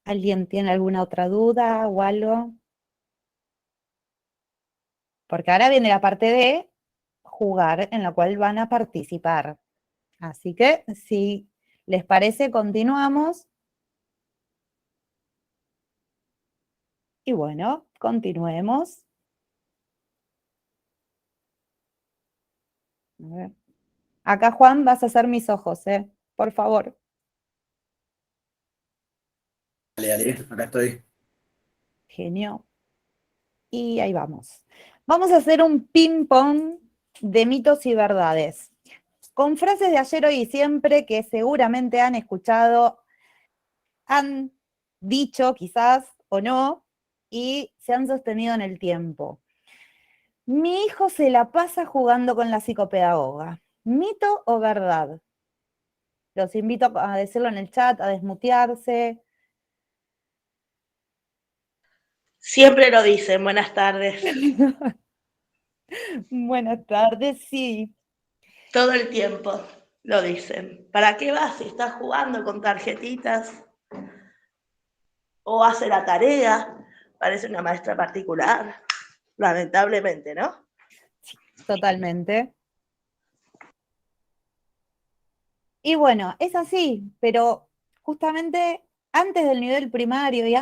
¿Alguien tiene alguna otra duda o algo? Porque ahora viene la parte de jugar en la cual van a participar. Así que, si les parece, continuamos. Y bueno, continuemos. A ver. Acá, Juan, vas a hacer mis ojos, por favor. Dale, dale, acá estoy. Genio. Y ahí vamos. Vamos a hacer un ping-pong de mitos y verdades, con frases de ayer, hoy y siempre que seguramente han escuchado, han dicho quizás o no, y se han sostenido en el tiempo. Mi hijo se la pasa jugando con la psicopedagoga. ¿Mito o verdad? Los invito a decirlo en el chat, a desmutearse. Siempre lo dicen, buenas tardes. Buenas tardes, sí. Todo el tiempo lo dicen. ¿Para qué vas si estás jugando con tarjetitas? O hace la tarea. Parece una maestra particular. Lamentablemente, ¿no? Totalmente. Y bueno, es así, pero justamente antes del nivel primario y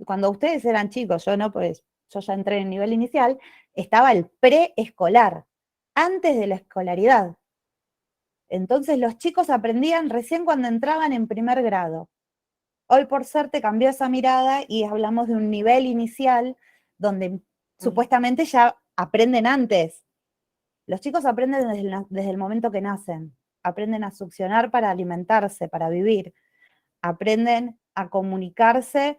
cuando ustedes eran chicos, yo no, pues yo ya entré en nivel inicial, estaba el preescolar, antes de la escolaridad. Entonces los chicos aprendían recién cuando entraban en primer grado. Hoy por suerte cambió esa mirada y hablamos de un nivel inicial donde supuestamente ya aprenden antes. Los chicos aprenden desde el momento que nacen, aprenden a succionar para alimentarse, para vivir, aprenden a comunicarse,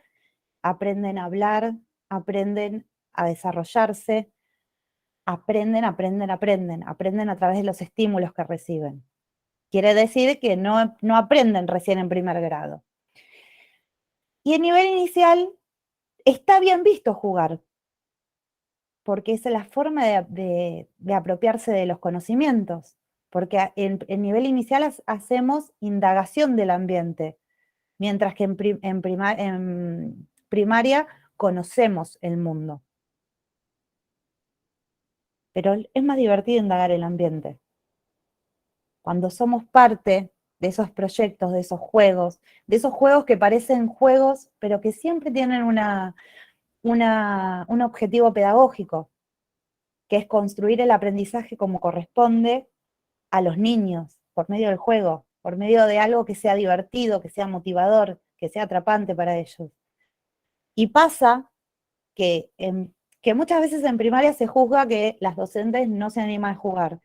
aprenden a hablar, aprenden a desarrollarse, aprenden a través de los estímulos que reciben. Quiere decir que no aprenden recién en primer grado. Y en nivel inicial está bien visto jugar, porque es la forma de apropiarse de los conocimientos, porque en nivel inicial hacemos indagación del ambiente, mientras que en primaria conocemos el mundo. Pero es más divertido indagar el ambiente. Cuando somos parte de esos proyectos, de esos juegos que parecen juegos, pero que siempre tienen un objetivo pedagógico, que es construir el aprendizaje como corresponde a los niños, por medio del juego, por medio de algo que sea divertido, que sea motivador, que sea atrapante para ellos. Y pasa que, que muchas veces en primaria se juzga que las docentes no se animan a jugar.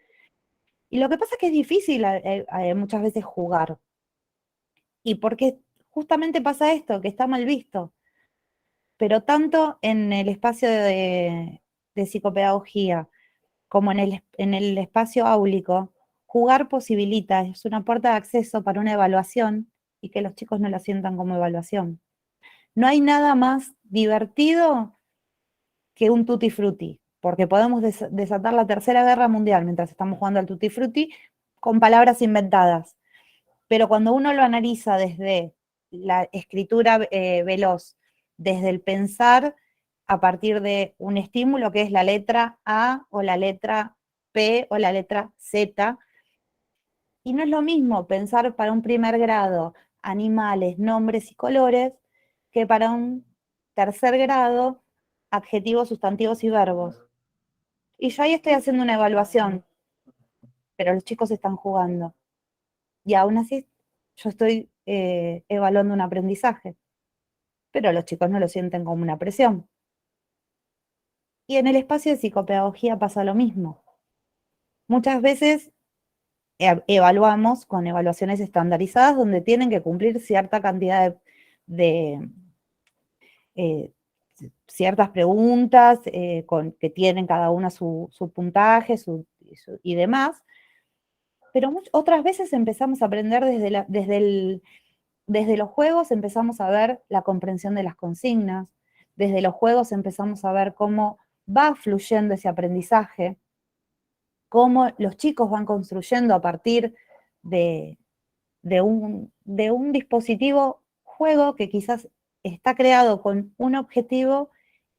Y lo que pasa es que es difícil muchas veces jugar. Y porque justamente pasa esto, que está mal visto. Pero tanto en el espacio de psicopedagogía como en el espacio áulico, jugar posibilita, es una puerta de acceso para una evaluación y que los chicos no la sientan como evaluación. No hay nada más divertido que un tutti frutti, porque podemos desatar la Tercera Guerra Mundial mientras estamos jugando al tutti frutti con palabras inventadas. Pero cuando uno lo analiza desde la escritura veloz, desde el pensar a partir de un estímulo que es la letra A o la letra P o la letra Z. Y no es lo mismo pensar para un primer grado animales, nombres y colores que para un tercer grado adjetivos, sustantivos y verbos. Y yo ahí estoy haciendo una evaluación, pero los chicos están jugando. Y aún así yo estoy evaluando un aprendizaje, pero los chicos no lo sienten como una presión. Y en el espacio de psicopedagogía pasa lo mismo. Muchas veces evaluamos con evaluaciones estandarizadas donde tienen que cumplir cierta cantidad de eh, ciertas preguntas que tienen cada una su puntaje y demás, pero otras veces empezamos a aprender desde los juegos, empezamos a ver la comprensión de las consignas, desde los juegos empezamos a ver cómo va fluyendo ese aprendizaje, cómo los chicos van construyendo a partir de un dispositivo juego que quizás está creado con un objetivo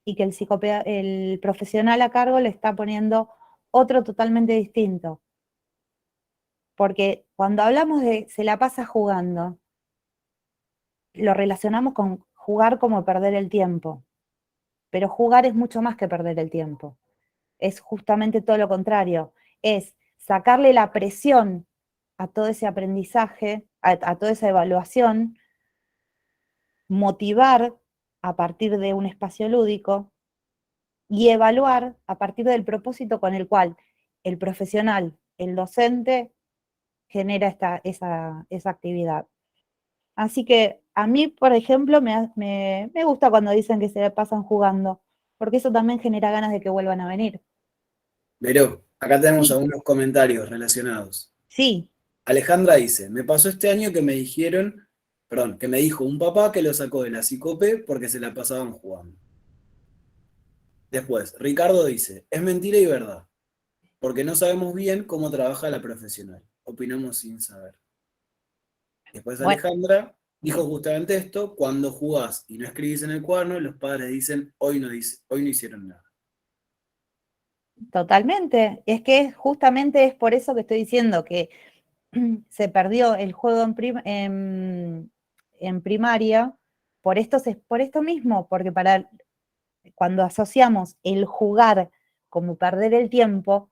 y que el profesional a cargo le está poniendo otro totalmente distinto. Porque cuando hablamos de se la pasa jugando, lo relacionamos con jugar como perder el tiempo. Pero jugar es mucho más que perder el tiempo. Es justamente todo lo contrario. Es sacarle la presión a todo ese aprendizaje, a toda esa evaluación, motivar a partir de un espacio lúdico y evaluar a partir del propósito con el cual el profesional, el docente, genera esa actividad. Así que a mí, por ejemplo, me gusta cuando dicen que se pasan jugando, porque eso también genera ganas de que vuelvan a venir. Veró, acá tenemos Sí. algunos comentarios relacionados. Sí, Alejandra dice, me pasó este año que me dijeron, perdón, que me dijo un papá que lo sacó de la Sicope porque se la pasaban jugando. Después, Ricardo dice, es mentira y verdad, porque no sabemos bien cómo trabaja la profesional. Opinamos sin saber. Después bueno, Alejandra dijo justamente esto, cuando jugás y no escribís en el cuaderno, los padres dicen, hoy no hicieron nada. totalmente. Es que justamente es por eso que estoy diciendo que se perdió el juego en primaria, por esto mismo, porque cuando asociamos el jugar como perder el tiempo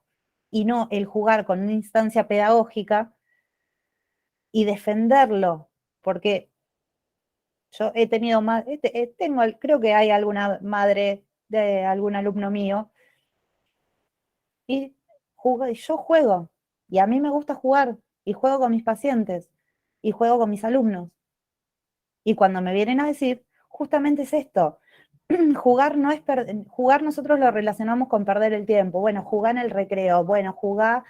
y no el jugar con una instancia pedagógica y defenderlo, porque yo he tenido creo que hay alguna madre de algún alumno mío y yo juego y a mí me gusta jugar y juego con mis pacientes y juego con mis alumnos. Y cuando me vienen a decir, justamente es esto, jugar nosotros lo relacionamos con perder el tiempo, bueno, jugar en el recreo, bueno, jugar,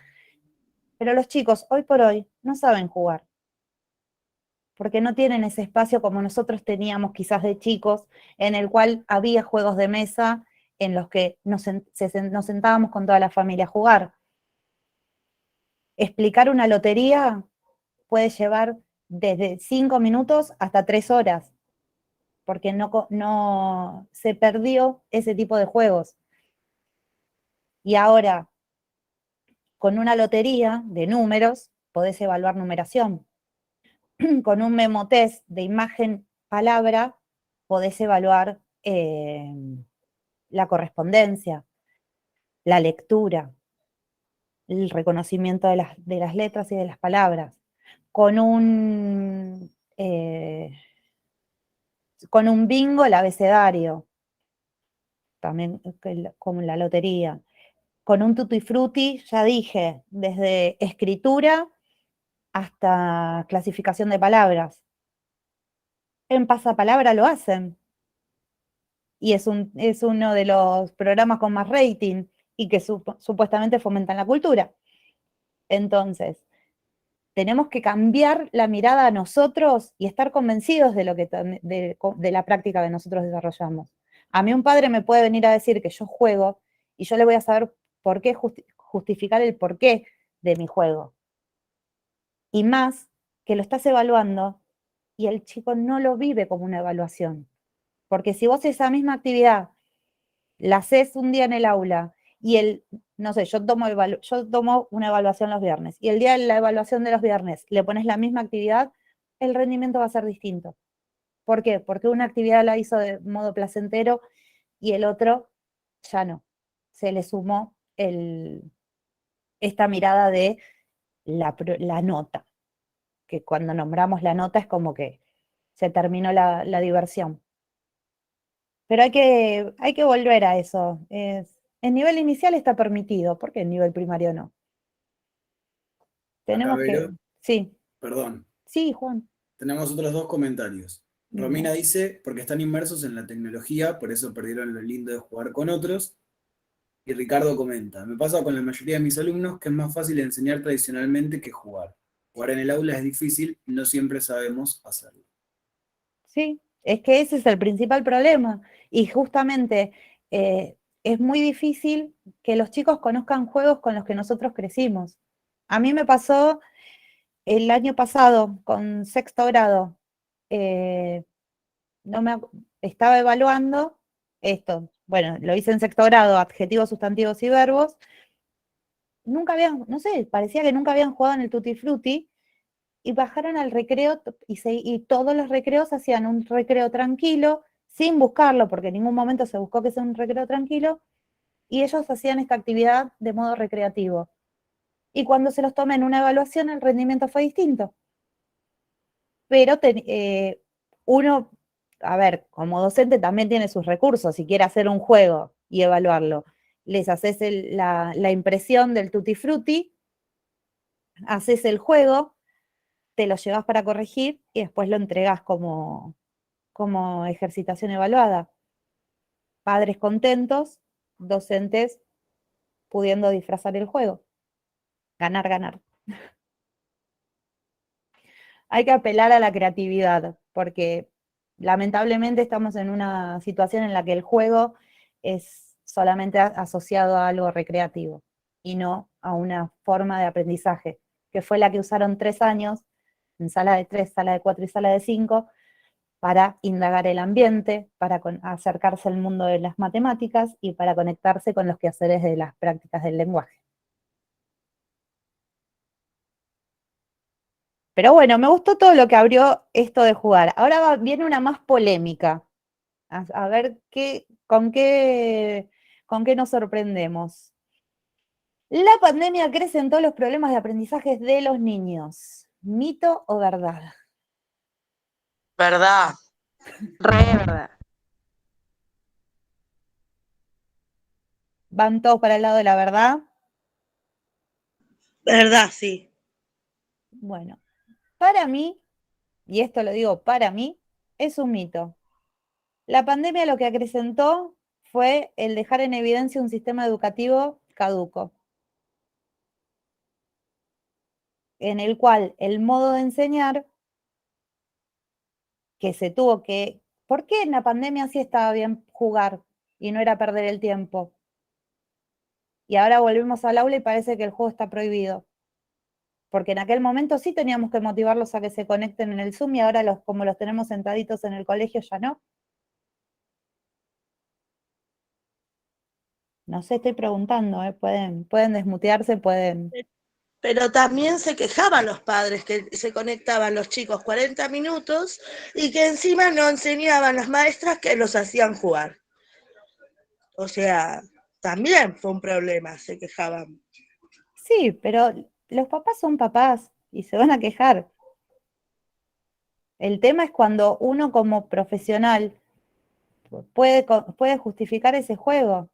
pero los chicos hoy por hoy no saben jugar, porque no tienen ese espacio como nosotros teníamos quizás de chicos, en el cual había juegos de mesa en los que nos sentábamos con toda la familia a jugar. Explicar una lotería puede llevar desde 5 minutos hasta 3 horas, porque no se perdió ese tipo de juegos. Y ahora, con una lotería de números, podés evaluar numeración. Con un memotest de imagen-palabra, podés evaluar la correspondencia, la lectura, el reconocimiento de las letras y de las palabras. Con un bingo, el abecedario, también como la lotería. Con un tutti frutti, ya dije, desde escritura hasta clasificación de palabras. En Pasapalabra lo hacen. Y es uno de los programas con más rating y que supuestamente fomentan la cultura. Entonces, tenemos que cambiar la mirada a nosotros y estar convencidos de la práctica que nosotros desarrollamos. A mí un padre me puede venir a decir que yo juego y yo le voy a saber por qué justificar el porqué de mi juego. Y más que lo estás evaluando y el chico no lo vive como una evaluación. Porque si vos esa misma actividad la haces un día en el aula y no sé, yo tomo una evaluación los viernes y el día de la evaluación de los viernes le pones la misma actividad, el rendimiento va a ser distinto. ¿Por qué? Porque una actividad la hizo de modo placentero y el otro ya no. Se le sumó esta mirada de la nota, que cuando nombramos la nota es como que se terminó la diversión. Pero hay que volver a eso. En nivel inicial está permitido, ¿por qué en nivel primario no? Acá, Tenemos que... Vero, Sí, perdón, sí, Juan. tenemos otros 2 comentarios. Romina Dime. dice, porque están inmersos en la tecnología, por eso perdieron lo lindo de jugar con otros. Y Ricardo comenta, me pasa con la mayoría de mis alumnos que es más fácil enseñar tradicionalmente que jugar. Jugar en el aula es difícil y no siempre sabemos hacerlo. Sí, es que ese es el principal problema. Y justamente es muy difícil que los chicos conozcan juegos con los que nosotros crecimos. A mí me pasó el año pasado con sexto grado. eh, no me, estaba evaluando esto. Bueno, lo hice en sexto grado, adjetivos, sustantivos y verbos. Nunca habían, no sé, parecía que nunca habían jugado en el Tutti Frutti y bajaron al recreo y todos los recreos hacían un recreo tranquilo, sin buscarlo, porque en ningún momento se buscó que sea un recreo tranquilo, y ellos hacían esta actividad de modo recreativo. Y cuando se los tomé en una evaluación, el rendimiento fue distinto. Pero uno, a ver, como docente también tiene sus recursos, si quiere hacer un juego y evaluarlo, les haces la impresión del Tutti Frutti, haces el juego, te lo llevas para corregir y después lo entregás como ejercitación evaluada. Padres contentos, docentes pudiendo disfrazar el juego. Ganar, ganar. Hay que apelar a la creatividad, porque lamentablemente estamos en una situación en la que el juego es solamente asociado a algo recreativo y no a una forma de aprendizaje, que fue la que usaron 3 años en sala de 3, sala de 4 y sala de 5 para indagar el ambiente, para acercarse al mundo de las matemáticas y para conectarse con los quehaceres de las prácticas del lenguaje. Pero bueno, me gustó todo lo que abrió esto de jugar. Ahora viene una más polémica. A ver con qué nos sorprendemos. La pandemia acrecentó los problemas de aprendizaje de los niños. ¿Mito o verdad? ¿Verdad? Re verdad. ¿Van todos para el lado de la verdad? ¿Verdad? Sí. Bueno, para mí, y esto lo digo para mí, es un mito. La pandemia lo que acrecentó fue el dejar en evidencia un sistema educativo caduco, en el cual el modo de enseñar que se tuvo que... ¿Por qué en la pandemia sí estaba bien jugar y no era perder el tiempo? Y ahora volvemos al aula y parece que el juego está prohibido. Porque en aquel momento sí teníamos que motivarlos a que se conecten en el Zoom y ahora como los tenemos sentaditos en el colegio ya no. No sé, estoy preguntando, pueden desmutearse, pueden... Pero también se quejaban los padres que se conectaban los chicos 40 minutos y que encima no enseñaban las maestras que los hacían jugar. O sea, también fue un problema, se quejaban. Sí, pero los papás son papás y se van a quejar. El tema es cuando uno como profesional puede justificar ese juego.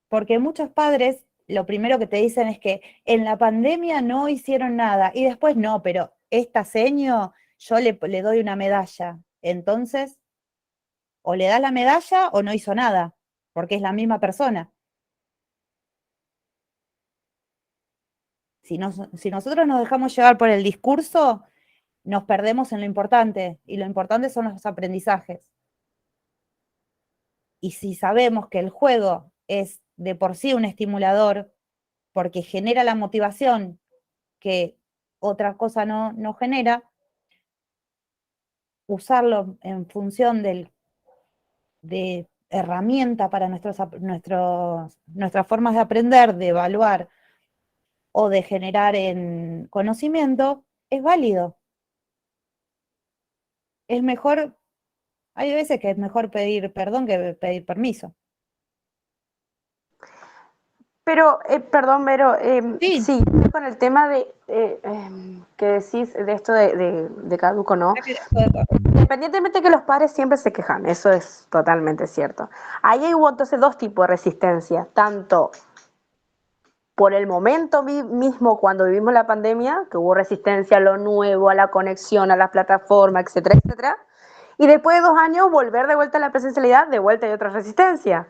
Porque muchos padres lo primero que te dicen es que en la pandemia no hicieron nada y después no, pero esta seño yo le doy una medalla. Entonces, o le das la medalla o no hizo nada, porque es la misma persona. Si nosotros nos dejamos llevar por el discurso, nos perdemos en lo importante, y lo importante son los aprendizajes. Y si sabemos que el juego es de por sí un estimulador, porque genera la motivación que otra cosa no genera, usarlo en función de herramienta para nuestras formas de aprender, de evaluar o de generar en conocimiento, es válido. Es mejor, hay veces que es mejor pedir perdón que pedir permiso. Pero, perdón, Vero, Sí. sí, con el tema de que decís de esto de caduco, ¿no? Independientemente de que los padres siempre se quejan, eso es totalmente cierto. Ahí hubo entonces dos tipos de resistencia, tanto por el momento mismo cuando vivimos la pandemia, que hubo resistencia a lo nuevo, a la conexión, a la plataforma, etcétera, etcétera, y después de 2 años volver de vuelta a la presencialidad, de vuelta hay otra resistencia.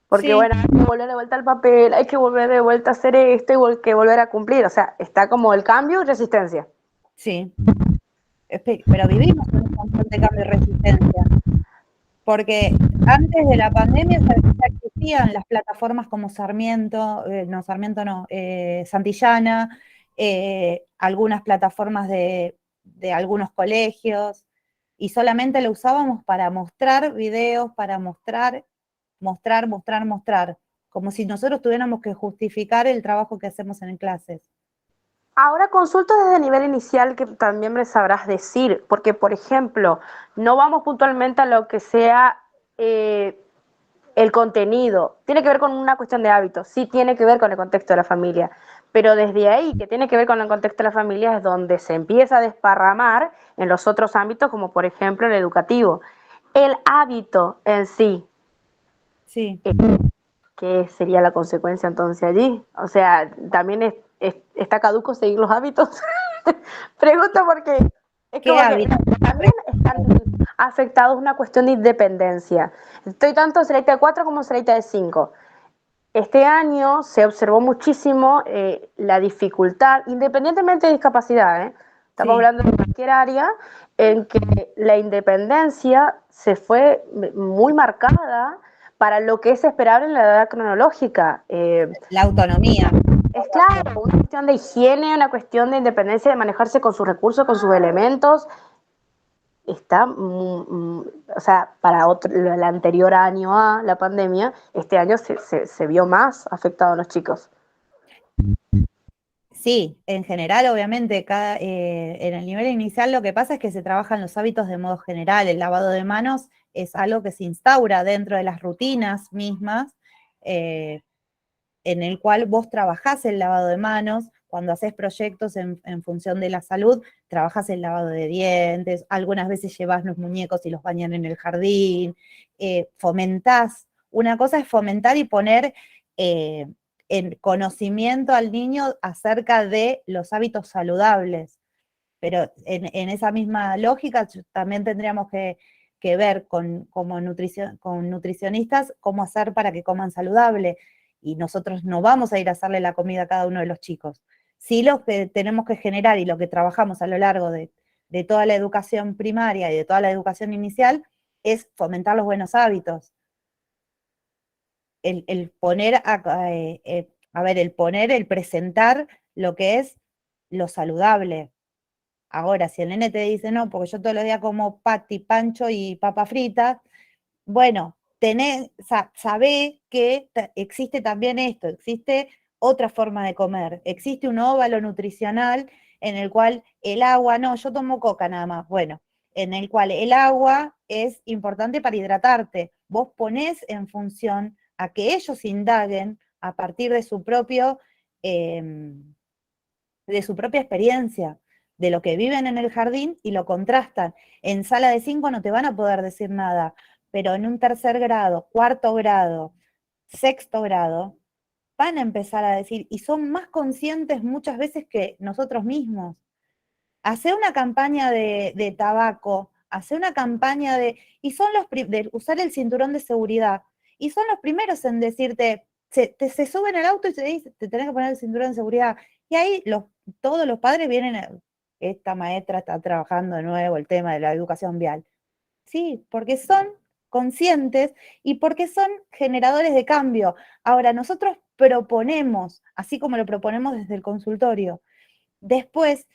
Porque Sí. bueno, hay que volver de vuelta al papel, hay que volver de vuelta a hacer esto y que volver a cumplir. O sea, está como el cambio y resistencia. Sí, pero vivimos en un constante cambio y resistencia, porque antes de la pandemia ya existían las plataformas como Santillana, algunas plataformas de algunos colegios, y solamente lo usábamos para mostrar videos, para mostrar, como si nosotros tuviéramos que justificar el trabajo que hacemos en clases. Ahora consulto desde el nivel inicial que también me sabrás decir, porque por ejemplo, no vamos puntualmente a lo que sea el contenido. Tiene que ver con una cuestión de hábitos, sí tiene que ver con el contexto de la familia, pero desde ahí, que tiene que ver con el contexto de la familia, es donde se empieza a desparramar en los otros ámbitos, como por ejemplo el educativo. El hábito en sí, Sí. ¿qué sería la consecuencia entonces allí? O sea, también está caduco seguir los hábitos. Pregunto porque es ¿Qué como que hábitos? también están afectados una cuestión de independencia. Estoy tanto en Seleita de 4 como en Seleita de 5. Este año se observó muchísimo la dificultad, independientemente de discapacidad, estamos Sí. hablando de cualquier área, en que la independencia se fue muy marcada para lo que es esperable en la edad cronológica. La autonomía. Es claro, una cuestión de higiene, una cuestión de independencia, de manejarse con sus recursos, con sus elementos. Está, o sea, para el anterior año a la pandemia, este año se vio más afectado a los chicos. Sí, en general, obviamente, en el nivel inicial lo que pasa es que se trabajan los hábitos de modo general. El lavado de manos es algo que se instaura dentro de las rutinas mismas, en el cual vos trabajás el lavado de manos. Cuando haces proyectos en función de la salud, trabajás el lavado de dientes, algunas veces llevas los muñecos y los bañan en el jardín, fomentás. Una cosa es fomentar y poner en conocimiento al niño acerca de los hábitos saludables, pero en esa misma lógica también tendríamos que ver con nutricionistas cómo hacer para que coman saludable, y nosotros no vamos a ir a hacerle la comida a cada uno de los chicos. Sí, lo que tenemos que generar y lo que trabajamos a lo largo de toda la educación primaria y de toda la educación inicial es fomentar los buenos hábitos. El poner, el presentar lo que es lo saludable. Ahora, si el nene te dice, no, porque yo todos los días como pati, pancho y papa frita, bueno, sabé que existe también esto, existe otra forma de comer, existe un óvalo nutricional en el cual el agua, no, yo tomo coca nada más, bueno, en el cual el agua es importante para hidratarte. Vos ponés en función a que ellos indaguen a partir de de su propia experiencia, de lo que viven en el jardín, y lo contrastan. En sala de 5 no te van a poder decir nada, pero en un 3er grado, 4.º grado, 6.º grado, van a empezar a decir, y son más conscientes muchas veces que nosotros mismos. Hacer una campaña de tabaco, hacer una campaña y son de usar el cinturón de seguridad, y son los primeros en decirte, se suben al auto y te dicen, te tenés que poner el cinturón de seguridad. Y ahí todos los padres vienen, esta maestra está trabajando de nuevo el tema de la educación vial. Sí, porque son conscientes y porque son generadores de cambio. Ahora, nosotros proponemos, así como lo proponemos desde el consultorio. Después,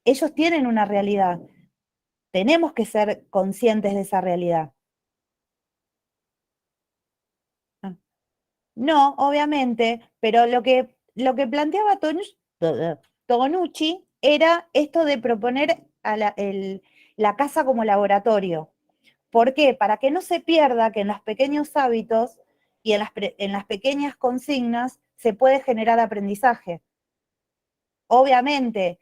ellos tienen una realidad. Tenemos que ser conscientes de esa realidad. No, obviamente, pero lo que planteaba Tonucci era esto de proponer a la casa como laboratorio. ¿Por qué? Para que no se pierda que en los pequeños hábitos y en las pequeñas consignas se puede generar aprendizaje. Obviamente,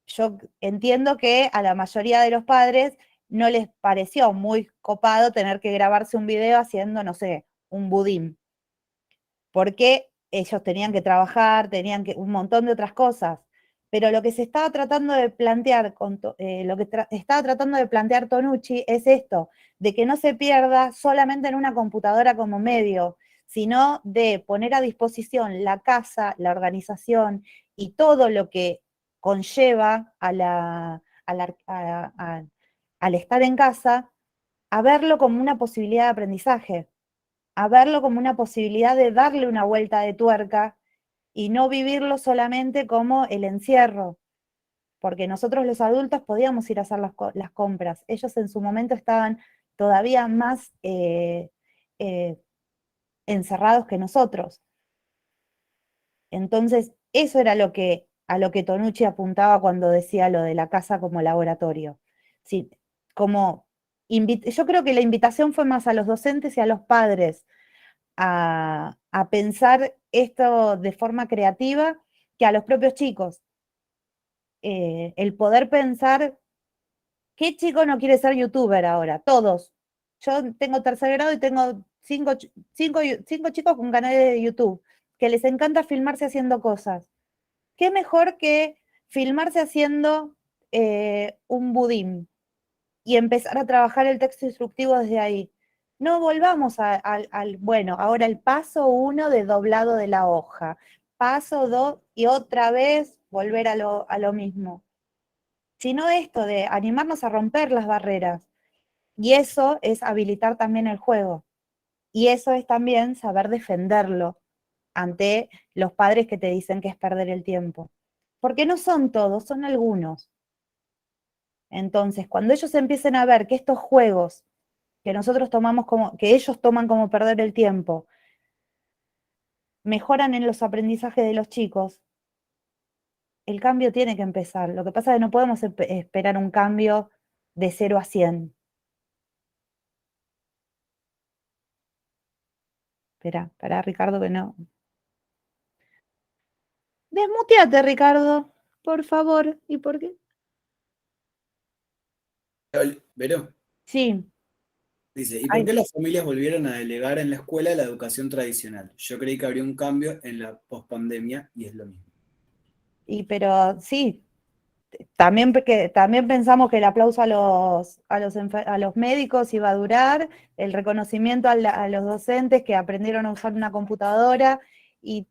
yo entiendo que a la mayoría de los padres no les pareció muy copado tener que grabarse un video haciendo, no sé, un budín, porque ellos tenían que trabajar, tenían que un montón de otras cosas. Pero lo que se estaba tratando de plantear, estaba tratando de plantear Tonucci es esto, de que no se pierda solamente en una computadora como medio, sino de poner a disposición la casa, la organización y todo lo que conlleva al estar en casa, a verlo como una posibilidad de aprendizaje, a verlo como una posibilidad de darle una vuelta de tuerca y no vivirlo solamente como el encierro, porque nosotros los adultos podíamos ir a hacer las compras, ellos en su momento estaban todavía más eh, encerrados que nosotros. Entonces, eso era a lo que Tonucci apuntaba cuando decía lo de la casa como laboratorio. Sí, como yo creo que la invitación fue más a los docentes y a los padres a pensar esto de forma creativa que a los propios chicos. El poder pensar, ¿qué chico no quiere ser youtuber ahora? Todos. Yo tengo tercer grado y tengo cinco chicos con canales de YouTube que les encanta filmarse haciendo cosas. ¿Qué mejor que filmarse haciendo un budín y empezar a trabajar el texto instructivo desde ahí? No volvamos bueno, ahora el paso 1 de doblado de la hoja, paso 2 y otra vez volver a lo mismo, sino esto de animarnos a romper las barreras. Y eso es habilitar también el juego. Y eso es también saber defenderlo ante los padres que te dicen que es perder el tiempo. Porque no son todos, son algunos. Entonces, cuando ellos empiecen a ver que estos juegos que nosotros tomamos que ellos toman como perder el tiempo, mejoran en los aprendizajes de los chicos, el cambio tiene que empezar. Lo que pasa es que no podemos esperar un cambio de 0 a 100. Espera, Ricardo, que no. Desmuteate, Ricardo, por favor. ¿Y por qué? Veró, Sí. dice, ¿y por Ay, qué las familias volvieron a delegar en la escuela la educación tradicional? Yo creí que habría un cambio en la pospandemia y es lo mismo. pero sí, también pensamos que el aplauso a los médicos iba a durar, el reconocimiento a los docentes que aprendieron a usar una computadora,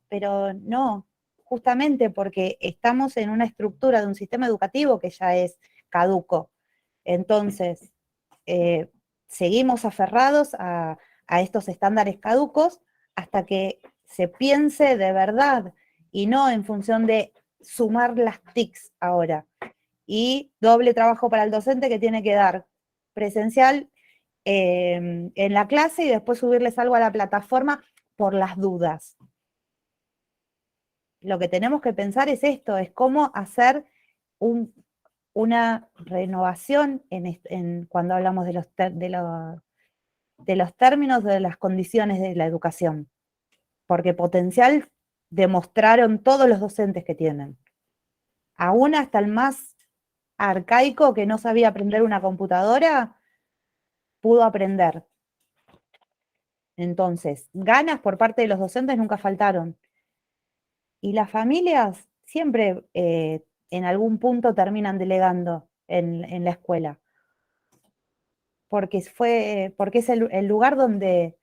pero no, justamente porque estamos en una estructura de un sistema educativo que ya es caduco. Entonces, eh, seguimos aferrados a estos estándares caducos hasta que se piense de verdad y no en función de sumar las TICs ahora. Y doble trabajo para el docente que tiene que dar presencial en la clase y después subirles algo a la plataforma por las dudas. Lo que tenemos que pensar es esto, es cómo hacer una renovación cuando hablamos de los términos de las condiciones de la educación, porque potencial demostraron todos los docentes que tienen. Aún hasta el más arcaico que no sabía aprender una computadora, pudo aprender. Entonces, ganas por parte de los docentes nunca faltaron. Y las familias siempre en algún punto terminan delegando en la escuela, porque es el lugar donde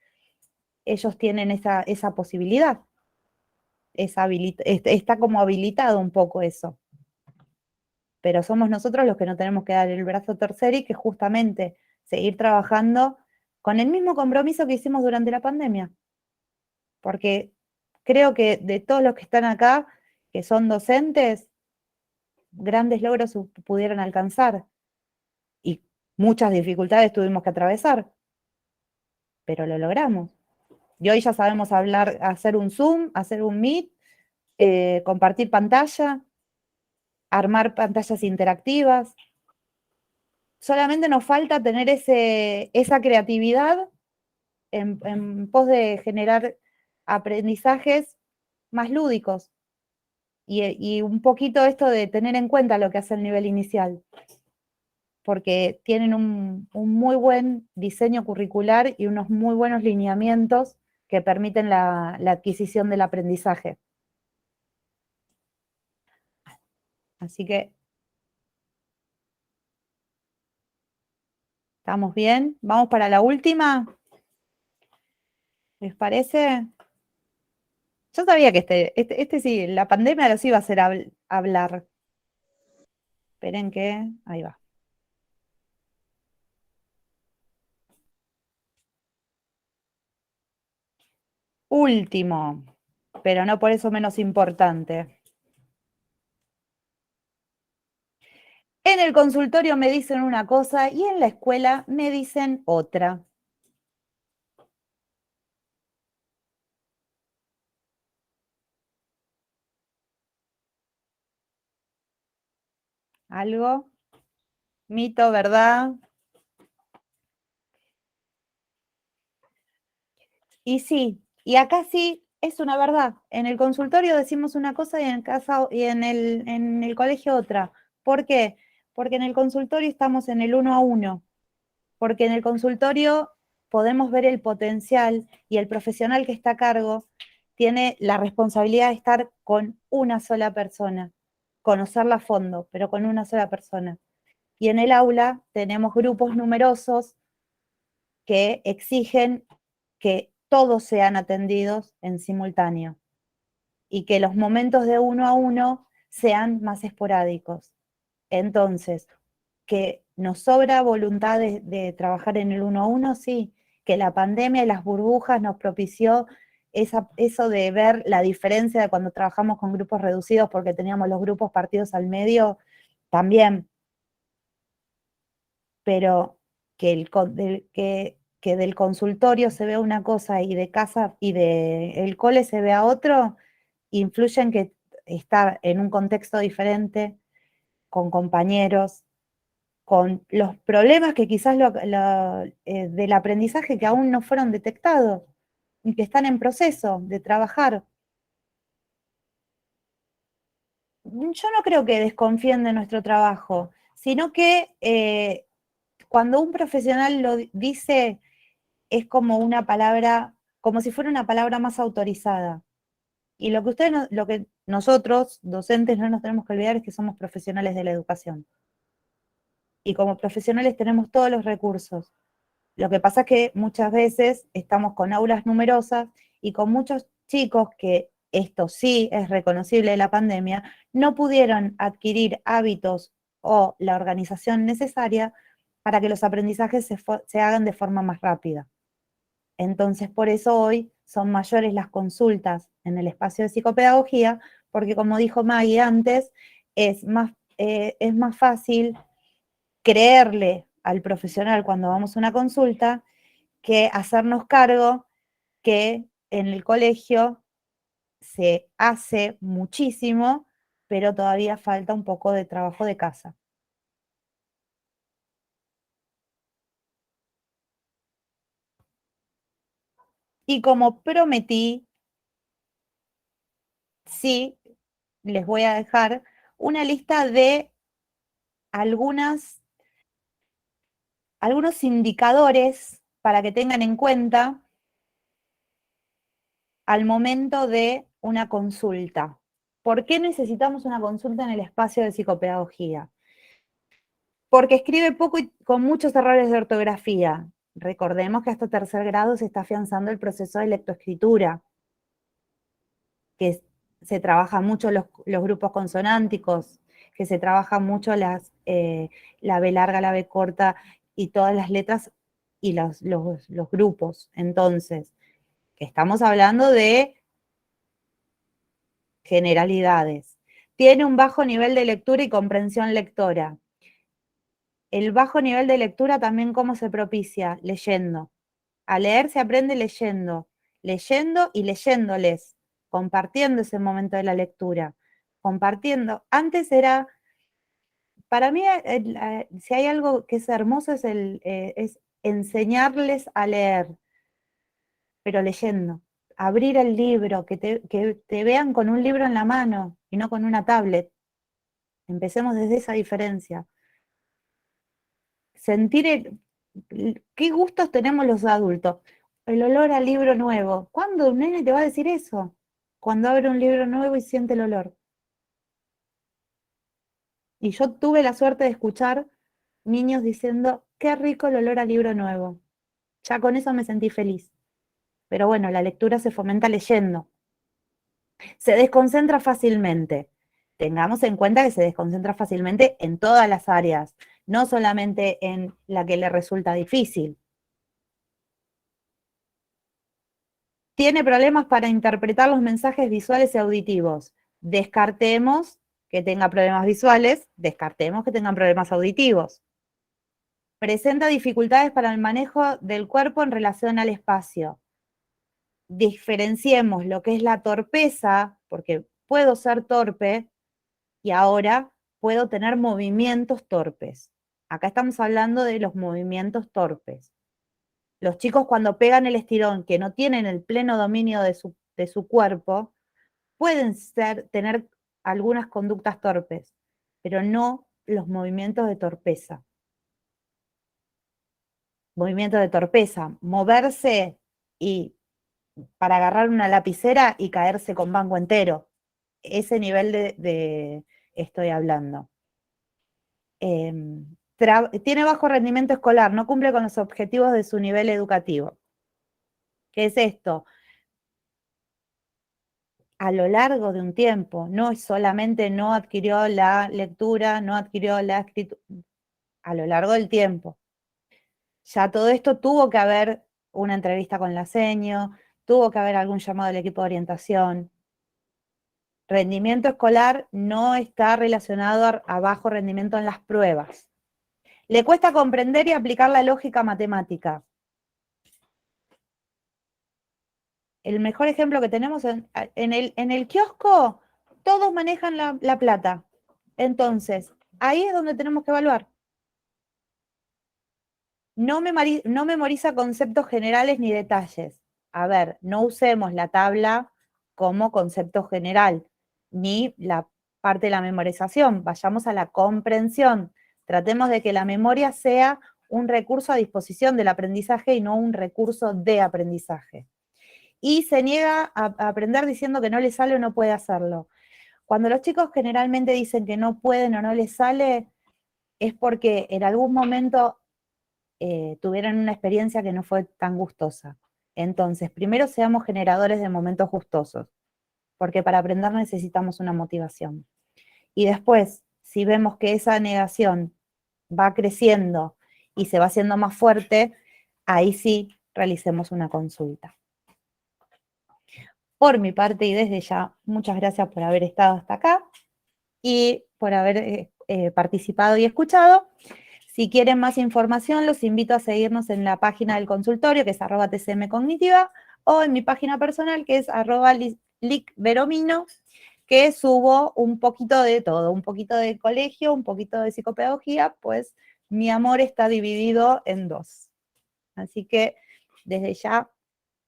ellos tienen esa posibilidad. Está como habilitado un poco eso. Pero somos nosotros los que no tenemos que dar el brazo a torcer y que justamente seguir trabajando con el mismo compromiso que hicimos durante la pandemia. Porque creo que de todos los que están acá, que son docentes, grandes logros pudieron alcanzar y muchas dificultades tuvimos que atravesar, pero lo logramos. Y hoy ya sabemos hablar, hacer un Zoom, hacer un Meet, compartir pantalla, armar pantallas interactivas. Solamente nos falta tener esa creatividad en pos de generar aprendizajes más lúdicos. Y un poquito esto de tener en cuenta lo que hace el nivel inicial, porque tienen un muy buen diseño curricular y unos muy buenos lineamientos que permiten la adquisición del aprendizaje. Así que, ¿estamos bien? ¿Vamos para la última? ¿Les parece? Yo sabía que este sí, la pandemia los iba a hacer hablar. Esperen que, ahí va. Último, pero no por eso menos importante. En el consultorio me dicen una cosa y en la escuela me dicen otra. ¿Algo? ¿Mito, verdad? Y sí, y acá sí es una verdad. En el consultorio decimos una cosa y en casa y en el colegio otra. ¿Por qué? Porque en el consultorio estamos en el 1 a 1. Porque en el consultorio podemos ver el potencial y el profesional que está a cargo tiene la responsabilidad de estar con una sola persona, conocerla a fondo, pero con una sola persona. Y en el aula tenemos grupos numerosos que exigen que todos sean atendidos en simultáneo y que los momentos de 1 a 1 sean más esporádicos. Entonces, que nos sobra voluntad de trabajar en el 1 a 1, sí, que la pandemia y las burbujas nos propició eso de ver la diferencia de cuando trabajamos con grupos reducidos porque teníamos los grupos partidos al medio, también. Pero que del consultorio se vea una cosa y de casa y del cole se vea otro, influye en que estar en un contexto diferente, con compañeros, con los problemas que quizás del aprendizaje que aún no fueron detectados y que están en proceso de trabajar. Yo no creo que desconfíen de nuestro trabajo, sino que cuando un profesional lo dice, es como una palabra, como si fuera una palabra más autorizada. Y lo que nosotros, docentes, no nos tenemos que olvidar es que somos profesionales de la educación. Y como profesionales tenemos todos los recursos. Lo que pasa es que muchas veces estamos con aulas numerosas y con muchos chicos que esto sí es reconocible de la pandemia, no pudieron adquirir hábitos o la organización necesaria para que los aprendizajes se hagan de forma más rápida. Entonces, por eso hoy son mayores las consultas en el espacio de psicopedagogía, porque como dijo Maggie antes, es más fácil creerle al profesional cuando vamos a una consulta que hacernos cargo que en el colegio se hace muchísimo, pero todavía falta un poco de trabajo de casa. Y como prometí, sí, les voy a dejar una lista de algunos indicadores para que tengan en cuenta al momento de una consulta. ¿Por qué necesitamos una consulta en el espacio de psicopedagogía? Porque escribe poco y con muchos errores de ortografía. Recordemos que hasta 3.er grado se está afianzando el proceso de lectoescritura, que se trabaja mucho los grupos consonánticos, que se trabaja mucho la B larga, la B corta y todas las letras y los grupos. Entonces, estamos hablando de generalidades. Tiene un bajo nivel de lectura y comprensión lectora. El bajo nivel de lectura también, ¿cómo se propicia? Leyendo. A leer se aprende leyendo. leyendo y leyéndoles, compartiendo ese momento de la lectura, compartiendo. Antes era, para mí, si hay algo que es hermoso es enseñarles a leer, pero leyendo. Abrir el libro, que te vean con un libro en la mano y no con una tablet. Empecemos desde esa diferencia. Sentir qué gustos tenemos los adultos. El olor al libro nuevo. ¿Cuándo un nene te va a decir eso? Cuando abre un libro nuevo y siente el olor. Y yo tuve la suerte de escuchar niños diciendo, qué rico el olor al libro nuevo. Ya con eso me sentí feliz. Pero bueno, la lectura se fomenta leyendo. Se desconcentra fácilmente. Tengamos en cuenta que se desconcentra fácilmente en todas las áreas, no solamente en la que le resulta difícil. Tiene problemas para interpretar los mensajes visuales y auditivos. Descartemos que tenga problemas visuales, descartemos que tengan problemas auditivos. Presenta dificultades para el manejo del cuerpo en relación al espacio. Diferenciemos lo que es la torpeza, porque puedo ser torpe y ahora puedo tener movimientos torpes. Acá estamos hablando de los movimientos torpes. Los chicos cuando pegan el estirón, que no tienen el pleno dominio de su cuerpo, pueden tener algunas conductas torpes, pero no los movimientos de torpeza. Movimientos de torpeza, moverse y para agarrar una lapicera y caerse con banco entero. Ese nivel de estoy hablando. Tiene bajo rendimiento escolar, no cumple con los objetivos de su nivel educativo. ¿Qué es esto? A lo largo de un tiempo, no es solamente no adquirió la lectura, no adquirió la escritura, a lo largo del tiempo. Ya todo esto tuvo que haber una entrevista con la seño, tuvo que haber algún llamado del equipo de orientación. Rendimiento escolar no está relacionado a bajo rendimiento en las pruebas. Le cuesta comprender y aplicar la lógica matemática. El mejor ejemplo que tenemos en el kiosco, todos manejan la plata. Entonces, ahí es donde tenemos que evaluar. No memoriza conceptos generales ni detalles. A ver, no usemos la tabla como concepto general, ni la parte de la memorización. Vayamos a la comprensión. Tratemos de que la memoria sea un recurso a disposición del aprendizaje y no un recurso de aprendizaje. Y se niega a aprender diciendo que no le sale o no puede hacerlo. Cuando los chicos generalmente dicen que no pueden o no les sale, es porque en algún momento tuvieron una experiencia que no fue tan gustosa. Entonces, primero seamos generadores de momentos gustosos, porque para aprender necesitamos una motivación. Y después, si vemos que esa negación va creciendo y se va haciendo más fuerte, ahí sí realicemos una consulta. Por mi parte y desde ya, muchas gracias por haber estado hasta acá y por haber participado y escuchado. Si quieren más información, los invito a seguirnos en la página del consultorio, que es @tcmcognitiva, o en mi página personal, que es @licveromino, que subo un poquito de todo, un poquito de colegio, un poquito de psicopedagogía, pues mi amor está dividido en dos. Así que, desde ya,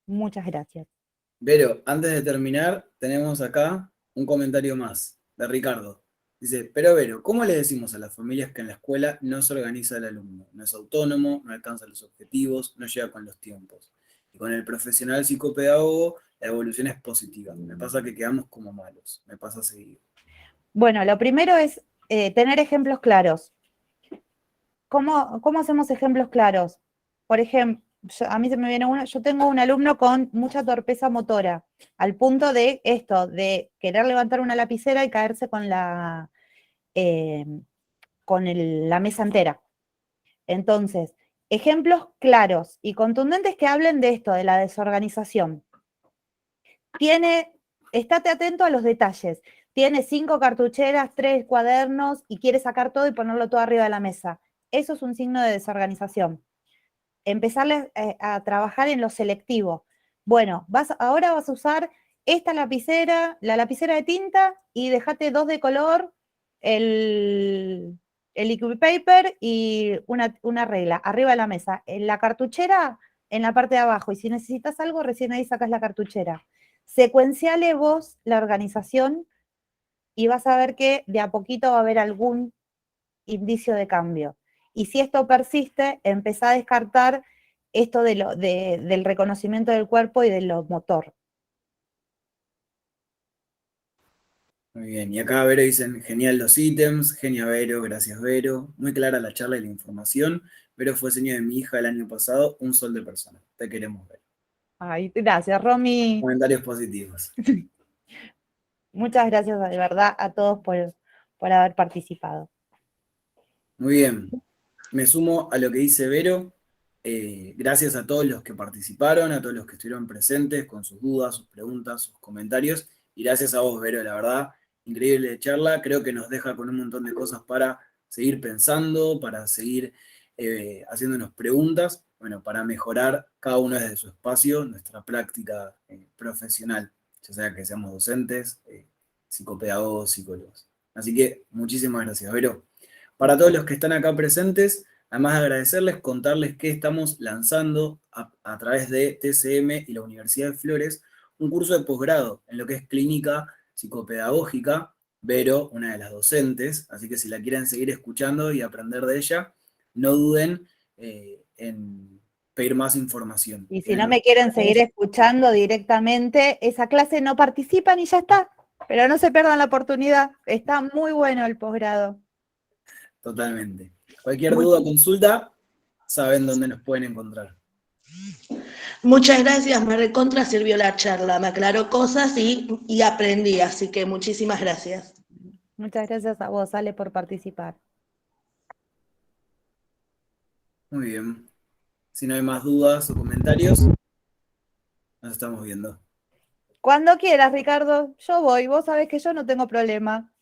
muchas gracias. Vero, antes de terminar, tenemos acá un comentario más de Ricardo. Dice, pero Vero, ¿cómo le decimos a las familias que en la escuela no se organiza el alumno? No es autónomo, no alcanza los objetivos, no llega con los tiempos. Y con el profesional psicopedagogo, la evolución es positiva. Me pasa que quedamos como malos, me pasa seguido. Bueno, lo primero es tener ejemplos claros. ¿Cómo hacemos ejemplos claros? Por ejemplo, a mí se me viene uno, yo tengo un alumno con mucha torpeza motora, al punto de esto, de querer levantar una lapicera y caerse con la mesa entera. Entonces, ejemplos claros y contundentes que hablen de esto, de la desorganización. Estate atento a los detalles. Tiene 5 cartucheras, 3 cuadernos y quiere sacar todo y ponerlo todo arriba de la mesa. Eso es un signo de desorganización. Empezarles a trabajar en lo selectivo. Bueno, ahora vas a usar esta lapicera, la lapicera de tinta, y dejate 2 de color, el liquid paper y una regla arriba de la mesa. En la cartuchera, en la parte de abajo, y si necesitas algo, recién ahí sacas la cartuchera. Secuenciale vos la organización y vas a ver que de a poquito va a haber algún indicio de cambio. Y si esto persiste, empezá a descartar esto del reconocimiento del cuerpo y de lo motor. Muy bien, y acá Vero dicen, genial los ítems, genia Vero, gracias Vero, muy clara la charla y la información. Vero fue señor de mi hija el año pasado, un sol de persona. Te queremos ver. Ay, gracias, Romy. Comentarios positivos. Muchas gracias de verdad a todos por haber participado. Muy bien, me sumo a lo que dice Vero. Gracias a todos los que participaron, a todos los que estuvieron presentes con sus dudas, sus preguntas, sus comentarios. Y gracias a vos, Vero, la verdad, increíble charla. Creo que nos deja con un montón de cosas para seguir pensando, para seguir haciéndonos preguntas, bueno, para mejorar cada uno desde su espacio, nuestra práctica profesional, ya sea que seamos docentes, psicopedagogos, psicólogos. Así que muchísimas gracias, Vero. Para todos los que están acá presentes, además de agradecerles, contarles que estamos lanzando a través de TCM y la Universidad de Flores un curso de posgrado en lo que es clínica psicopedagógica. Vero, una de las docentes, así que si la quieren seguir escuchando y aprender de ella, no duden en pedir más información. Y si no me quieren seguir escuchando directamente, esa clase no participan y ya está. Pero no se pierdan la oportunidad. Está muy bueno el posgrado. Totalmente. Cualquier duda o consulta, saben dónde nos pueden encontrar. Muchas gracias, me recontra sirvió la charla, me aclaró cosas y aprendí, así que muchísimas gracias. Muchas gracias a vos, Ale, por participar. Muy bien. Si no hay más dudas o comentarios, nos estamos viendo. Cuando quieras, Ricardo, yo voy. Vos sabés que yo no tengo problema.